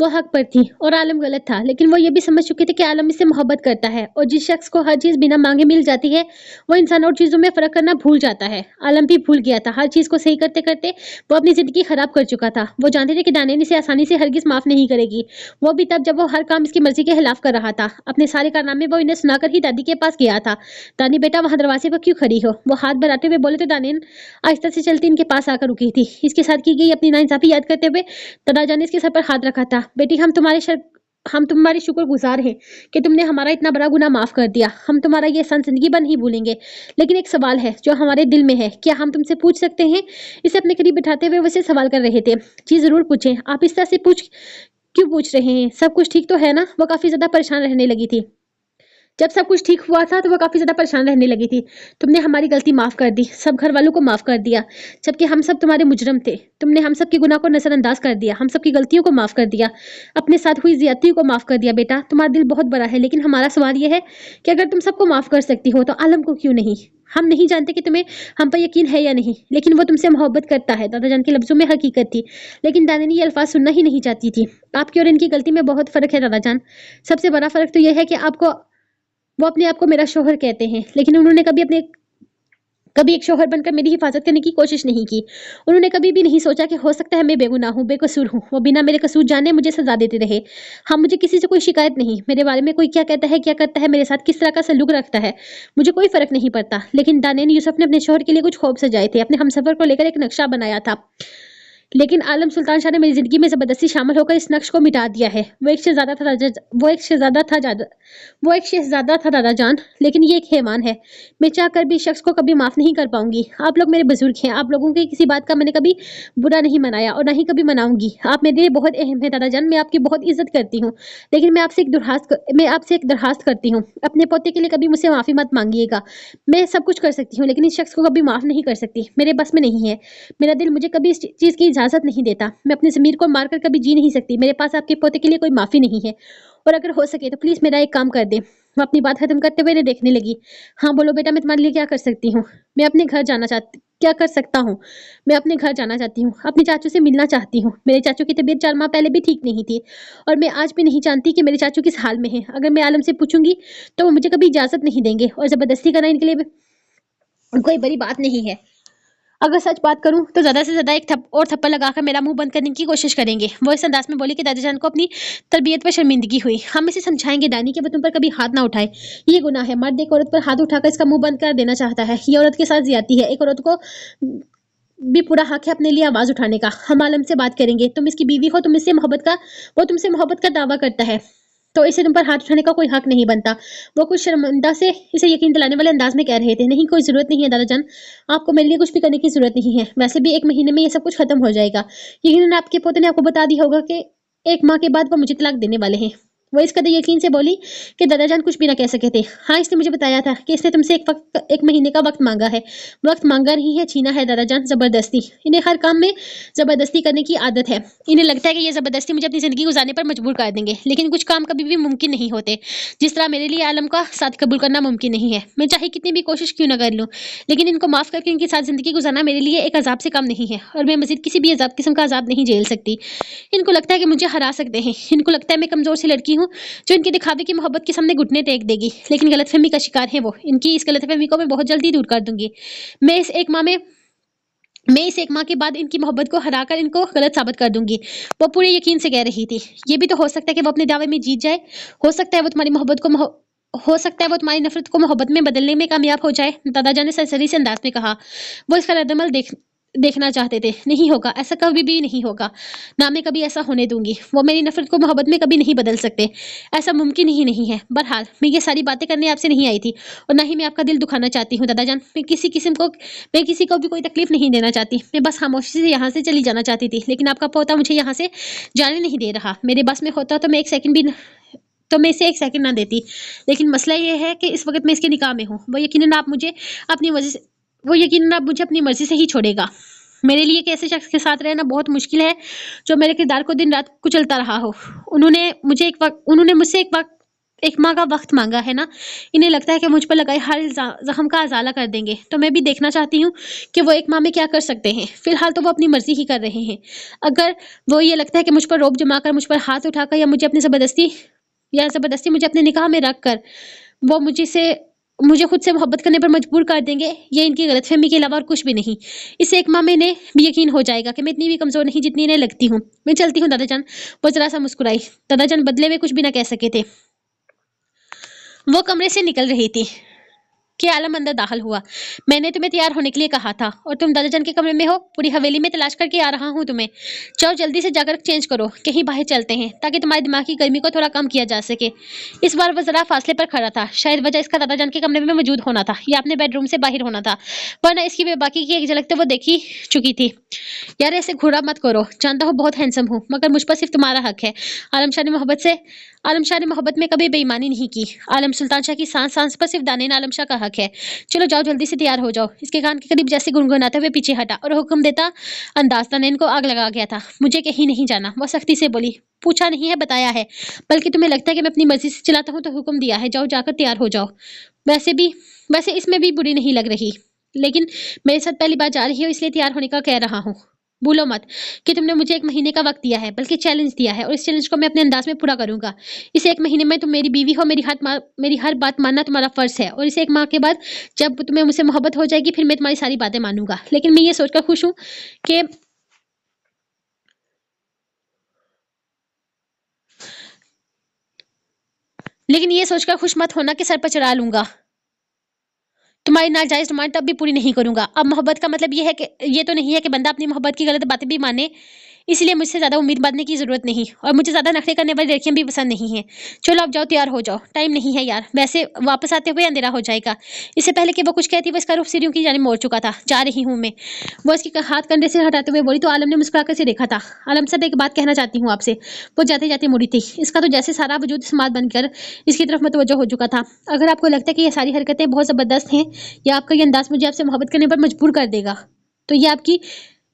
वो हक पर थी और आलम गलत था, लेकिन वो ये भी समझ चुके थे कि आलम इससे मोहब्बत करता है और जिस शख्स को हर चीज बिना मांगे मिल जाती है वो इंसान और चीजों में फर्क करना भूल जाता है। आलम भी भूल गया था, हर चीज को सही करते करते वो अपनी जिंदगी खराब कर चुका था। वो जानते थे कि दानियल इसे आसानी से हरगिज माफ नहीं करेगी, वो भी तब जब वो हर काम इसकी मर्जी के खिलाफ कर रहा था। अपने सारे कारनामे वो इन्हें सुनाकर ही दादी के पास गया था। दानी बेटा वहां दरवाजे पर क्यों खड़ी हो? वो हाथ बढ़ाते हुए बोले तो दानियल आहिस्ता से चलती इनके पास आकर रुकी थी। इसके साथ की गई अपनी नाइंसाफी याद करते हुए दादाजान ने इसके सर पर हाथ रखा था। बेटी हम तुम्हारे शुक्रगुजार हैं कि तुमने हमारा इतना बड़ा गुनाह माफ कर दिया। हम तुम्हारा ये एहसान जिंदगी भर नहीं भूलेंगे। लेकिन एक सवाल है जो हमारे दिल में है, क्या हम तुमसे पूछ सकते हैं? इसे अपने करीब बिठाते हुए वैसे सवाल कर रहे थे। जी जरूर पूछें। आप इस तरह से क्यों पूछ रहे हैं? सब कुछ ठीक तो है ना? वो काफी ज्यादा परेशान रहने लगी थी। जब सब कुछ ठीक हुआ था तो वो काफी ज्यादा परेशान रहने लगी थी। तुमने हमारी गलती माफ कर दी, सब घर वालों को माफ कर दिया, जबकि हम सब तुम्हारे मुजरम थे। तुमने हम सब के गुनाह को नजरअंदाज कर दिया, हम सब की गलतियों को माफ कर दिया, अपने साथ हुई ज्यादतियों को माफ कर दिया। बेटा तुम्हारा दिल बहुत बड़ा है, लेकिन हमारा सवाल यह है कि अगर तुम सबको माफ कर सकती हो तो आलम को क्यों नहीं? हम नहीं जानते कि तुम्हें हम पर यकीन है या नहीं, लेकिन वो तुमसे मोहब्बत करता है। दादाजान के लफ्जों में हकीकत थी, लेकिन दानी ये अल्फाज सुनना ही नहीं चाहती थी। आपकी और इनकी गलती में बहुत फर्क है दादाजान। सबसे बड़ा फर्क तो यह है कि वो अपने आप को मेरा शोहर कहते हैं, लेकिन उन्होंने कभी एक शोहर बनकर मेरी हिफाजत करने की कोशिश नहीं की। उन्होंने कभी भी नहीं सोचा कि हो सकता है मैं बेगुनाह हूँ, बेकसूर हूँ। वो बिना मेरे कसूर जाने मुझे सजा देते रहे। हाँ, मुझे किसी से कोई शिकायत नहीं। मेरे बारे में कोई क्या कहता है, क्या करता है, मेरे साथ किस तरह का सलूक रखता है, मुझे कोई फर्क नहीं पड़ता। लेकिन दानियल यूसुफ ने अपने शोहर के लिए कुछ ख्वाब सजाए थे, अपने हमसफर को लेकर एक नक्शा बनाया था। लेकिन आलम सुल्तान शाह ने मेरी जिंदगी में जबरदस्ती शामिल होकर इस नक्श को मिटा दिया है। वो एक शहजादा था दादाजान, लेकिन ये एक हैवान है। मैं चाहकर भी इस शख्स को कभी माफ नहीं कर पाऊंगी। आप लोग मेरे बुजुर्ग हैं, आप लोगों की किसी बात का मैंने कभी बुरा नहीं मनाया और ना ही कभी मनाऊंगी। आप मेरे लिए बहुत अहम है दादाजान, मैं आपकी बहुत इज्जत करती हूँ, लेकिन मैं आपसे एक दरखास्त करती हूँ। अपने पोते के लिए कभी मुझसे माफी मत मांगिएगा। मैं सब कुछ कर सकती हूँ, लेकिन इस शख्स को कभी माफ नहीं कर सकती। मेरे बस में नहीं है। मेरा दिल मुझे कभी इस चीज की इजाजत नहीं देता। मैं अपनी ज़मीर को मारकर कभी जी नहीं सकती। मेरे पास आपके पोते के लिए कोई माफी नहीं है, और अगर हो सके तो प्लीज मेरा एक काम कर दे। वो अपनी बात खत्म करते हुए इन्हें देखने लगी। हाँ बोलो बेटा, मैं तुम्हारे लिए क्या कर सकती हूँ? मैं अपने घर जाना चाहती क्या कर सकता हूँ? मैं अपने घर जाना चाहती हूँ, अपने चाचू से मिलना चाहती हूँ। मेरे चाचू की तबीयत 4 माह पहले भी ठीक नहीं थी, और मैं आज भी नहीं जानती कि मेरे चाचू किस हाल में हैं। अगर मैं आलम से पूछूंगी तो वो मुझे कभी इजाजत नहीं देंगे, और जबरदस्ती करना इनके लिए कोई बड़ी बात नहीं है। अगर सच बात करूं तो ज्यादा से ज्यादा एक थप्पड़ लगाकर मेरा मुंह बंद करने की कोशिश करेंगे। वो इस अंदाज में बोली कि दादाजान को अपनी तरबियत पर शर्मिंदगी हुई। हम इसे समझाएंगे दानी कि वो तुम पर कभी हाथ ना उठाए। ये गुनाह है। मर्द एक औरत पर हाथ उठाकर इसका मुंह बंद कर देना चाहता है। ये औरत के साथ ज्यादती है। एक औरत को भी पूरा हक है अपने लिए आवाज उठाने का। हम आलम से बात करेंगे। तुम इसकी बीवी हो, वो तुमसे मोहब्बत का दावा करता है, तो इसे तुम पर हाथ उठाने का कोई हक नहीं बनता। वो कुछ शर्मिंदा से इसे यकीन दिलाने वाले अंदाज में कह रहे थे। नहीं, कोई जरूरत नहीं है दादाजान, आपको मेरे लिए कुछ भी करने की जरूरत नहीं है। वैसे भी 1 महीने में ये सब कुछ खत्म हो जाएगा। यकीनन आपके पोते ने आपको बता दिया होगा कि 1 माह के बाद वो मुझे तलाक देने वाले हैं। वो इस कदर यकीन से बोली कि दादाजान कुछ भी ना कह सके थे। हाँ, इसने मुझे बताया था कि इसने तुमसे 1 महीने का वक्त मांगा है। वक्त मांगा नहीं है, छीना है दादाजान, जबरदस्ती। इन्हें हर काम में जबरदस्ती करने की आदत है। इन्हें लगता है कि ये जबरदस्ती मुझे अपनी जिंदगी गुजारने पर मजबूर कर देंगे, लेकिन कुछ काम कभी भी मुमकिन नहीं होते। जिस तरह मेरे लिए आलम का साथ कबूल करना मुमकिन नहीं है। मैं चाहे कितनी भी कोशिश क्यों ना कर लूं, लेकिन इनको माफ करके इनके साथ जिंदगी गुजारना मेरे लिए एक अजाब से कम नहीं है, और मैं मजीद किसी भी किस्म का अजाब नहीं झेल सकती। इनको लगता है कि मुझे हरा सकते हैं। इनको लगता है मैं कमजोर सी लड़की हूँ जो इनके दिखावे की मोहब्बत के सामने घुटने टेक देगी, लेकिन गलतफहमी का शिकार है वो। इनकी इस गलतफहमी को मैं बहुत जल्दी दूर कर दूंगी। मैं इस 1 माह के बाद इनकी मोहब्बत को हराकर इनको गलत साबित कर दूंगी। वो पूरे यकीन से कह रही थी। ये भी तो हो सकता है कि वो अपने दावे में जीत जाए। हो सकता है वो तुम्हारी नफरत को मोहब्बत में बदलने में कामयाब हो जाए। दादाजान ने सरसरी से अंदाज में कहा। वो इसका रद्दमल देखना चाहते थे। नहीं होगा, ऐसा कभी भी नहीं होगा। ना मैं कभी ऐसा होने दूंगी। वो मेरी नफरत को मोहब्बत में कभी नहीं बदल सकते। ऐसा मुमकिन ही नहीं है। बहरहाल मैं ये सारी बातें करने आपसे नहीं आई थी, और ना ही मैं आपका दिल दुखाना चाहती हूँ दादाजान। मैं किसी को भी कोई तकलीफ नहीं देना चाहती। मैं बस खामोशी से यहाँ से चली जाना चाहती थी, लेकिन आपका पोता मुझे यहाँ से जाने नहीं दे रहा। मेरे बस में होता तो मैं इसे 1 सेकंड ना देती, लेकिन मसला ये है कि इस वक्त मैं इसके निकाह में हूँ। वो यकीनन आप मुझे अपनी मर्जी से ही छोड़ेगा। मेरे लिए एक ऐसे शख्स के साथ रहना बहुत मुश्किल है जो मेरे किरदार को दिन रात कुचलता रहा हो। उन्होंने मुझसे एक वक्त एक माँ का वक्त मांगा है ना, इन्हें लगता है कि मुझ पर लगाए हर जख्म का अजाला कर देंगे। तो मैं भी देखना चाहती हूँ कि वो एक माँ में क्या कर सकते हैं। फिलहाल तो वो अपनी मर्जी ही कर रहे हैं। अगर वो ये लगता है कि मुझ पर रौब जमा कर, मुझ पर हाथ उठाकर या जबरदस्ती मुझे अपने निकाह में रख कर वो मुझे खुद से मोहब्बत करने पर मजबूर कर देंगे, ये इनकी गलतफहमी के अलावा और कुछ भी नहीं। इससे एक माँ में इन्हें भी यकीन हो जाएगा कि मैं इतनी भी कमजोर नहीं जितनी इन्हें लगती हूँ। मैं चलती हूँ दादा जान। वो जरा सा मुस्कुराई। दादा जान बदले में कुछ भी ना कह सके थे। वो कमरे से निकल रही थी कि आलम अंदर दाखिल हुआ। मैंने तुम्हें तैयार होने के लिए कहा था और तुम दादाजान के कमरे में हो। पूरी हवेली में तलाश करके आ रहा हूँ तुम्हें। जाओ जल्दी से जाकर चेंज करो, कहीं बाहर चलते हैं ताकि तुम्हारे दिमाग की गर्मी को थोड़ा कम किया जा सके। इस बार वह जरा फासले पर खड़ा था। शायद वजह इसका दादाजान के कमरे में मौजूद होना था या अपने बेडरूम से बाहर होना था, वरना इसकी बेबाकी की एक झलक तो वो देखी चुकी थी। यार ऐसे घूरा मत करो, जानता हूँ बहुत हैंडसम हूँ, मगर मुझ पर सिर्फ तुम्हारा हक है। आलम शाह ने मोहब्बत में कभी बेईमानी नहीं की। आलम सुल्तान शाह की सांस सांस पर सिर्फ दानिन आलम शाह का हक है। चलो जाओ जल्दी से तैयार हो जाओ। इसके कान के करीब जैसे गुनगुनाते हुए पीछे हटा और हुक्म देता अंदाज। दानिन को आग लगा गया था। मुझे कहीं नहीं जाना, वो सख्ती से बोली। पूछा नहीं है, बताया है। बल्कि तुम्हें लगता है कि मैं अपनी मर्जी से चलाता हूँ तो हुक्म दिया है। जाओ जाकर तैयार हो जाओ। वैसे इसमें भी बुरी नहीं लग रही, लेकिन मेरे साथ पहली बार जा रही हो इसलिए तैयार होने का कह रहा हूँ। भूलो मत कि तुमने मुझे 1 महीने का वक्त दिया है, बल्कि चैलेंज दिया है, और इस चैलेंज को मैं अपने अंदाज में पूरा करूंगा। इस 1 महीने में तुम मेरी बीवी हो। मेरी हर बात मानना तुम्हारा फर्ज है, और इस 1 माह के बाद जब तुम्हें मुझसे मोहब्बत हो जाएगी फिर मैं तुम्हारी सारी बातें मानूंगा। लेकिन मैं ये सोचकर खुश हूँ कि खुश मत होना कि सर पर चढ़ा लूंगा। तुम्हारी नाजायज डिमांड तब भी पूरी नहीं करूंगा। अब मोहब्बत का मतलब ये तो नहीं है कि बंदा अपनी मोहब्बत की गलत बातें भी माने। इसलिए मुझसे ज्यादा उम्मीद बांधने की जरूरत नहीं, और मुझे ज्यादा नखरे करने वाली लड़कियां भी पसंद नहीं है। चलो अब जाओ तैयार हो जाओ, टाइम नहीं है यार। वैसे वापस आते हुए अंधेरा हो जाएगा। इससे पहले कि वो कुछ कहती, वो इसका रुख सीढ़ियों की जानिब मोड़ चुका था। जा रही हूँ मैं, वो इसके हाथ कंधे से हटाते हुए बोली। तो आलम ने मुस्कुराकर से देखा था। आलम साहब एक बात कहना चाहती हूँ आपसे। वो जाते जाते मुड़ी थी। इसका तो जैसे सारा वजूद समाज बनकर इसकी तरफ मुतवज्जो हो चुका था। अगर आपको लगता है कि ये सारी हरकतें बहुत जबरदस्त हैं या आपका ये अंदाज मुझे आपसे मोहब्बत करने पर मजबूर कर देगा, तो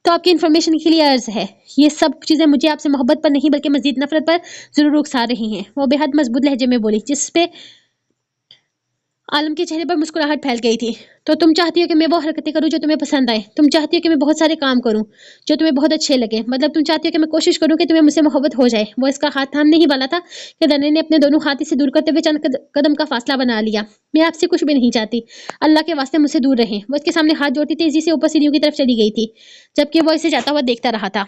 आपकी इन्फॉर्मेशन के लिए अर्ज है। ये सब चीजें मुझे आपसे मोहब्बत पर नहीं बल्कि मजीद नफरत पर जरूर उकसा रही हैं। वो बेहद मजबूत लहजे में बोली, जिसपे आलम के चेहरे पर मुस्कुराहट फैल गई थी। तो तुम चाहती हो कि मैं वो हरकतें करूं जो तुम्हें पसंद आए। तुम चाहती हो कि मैं बहुत सारे काम करूं जो तुम्हें बहुत अच्छे लगे। मतलब तुम चाहती हो कि मैं कोशिश करूं कि तुम्हें मुझसे मोहब्बत हो जाए। वो इसका हाथ थामने ही वाला था कि दन्ने ने अपने दोनों हाथ इसे दूर करते हुए चंद कदम का फासला बना लिया। मैं आपसे कुछ भी नहीं चाहती, अल्लाह के वास्ते मुझसे दूर रहें। वो इसके सामने हाथ जोड़ती तेजी से ऊपर सीढ़ियों की तरफ चली गई थी, जबकि वो इसे जाता हुआ देखता रहा था।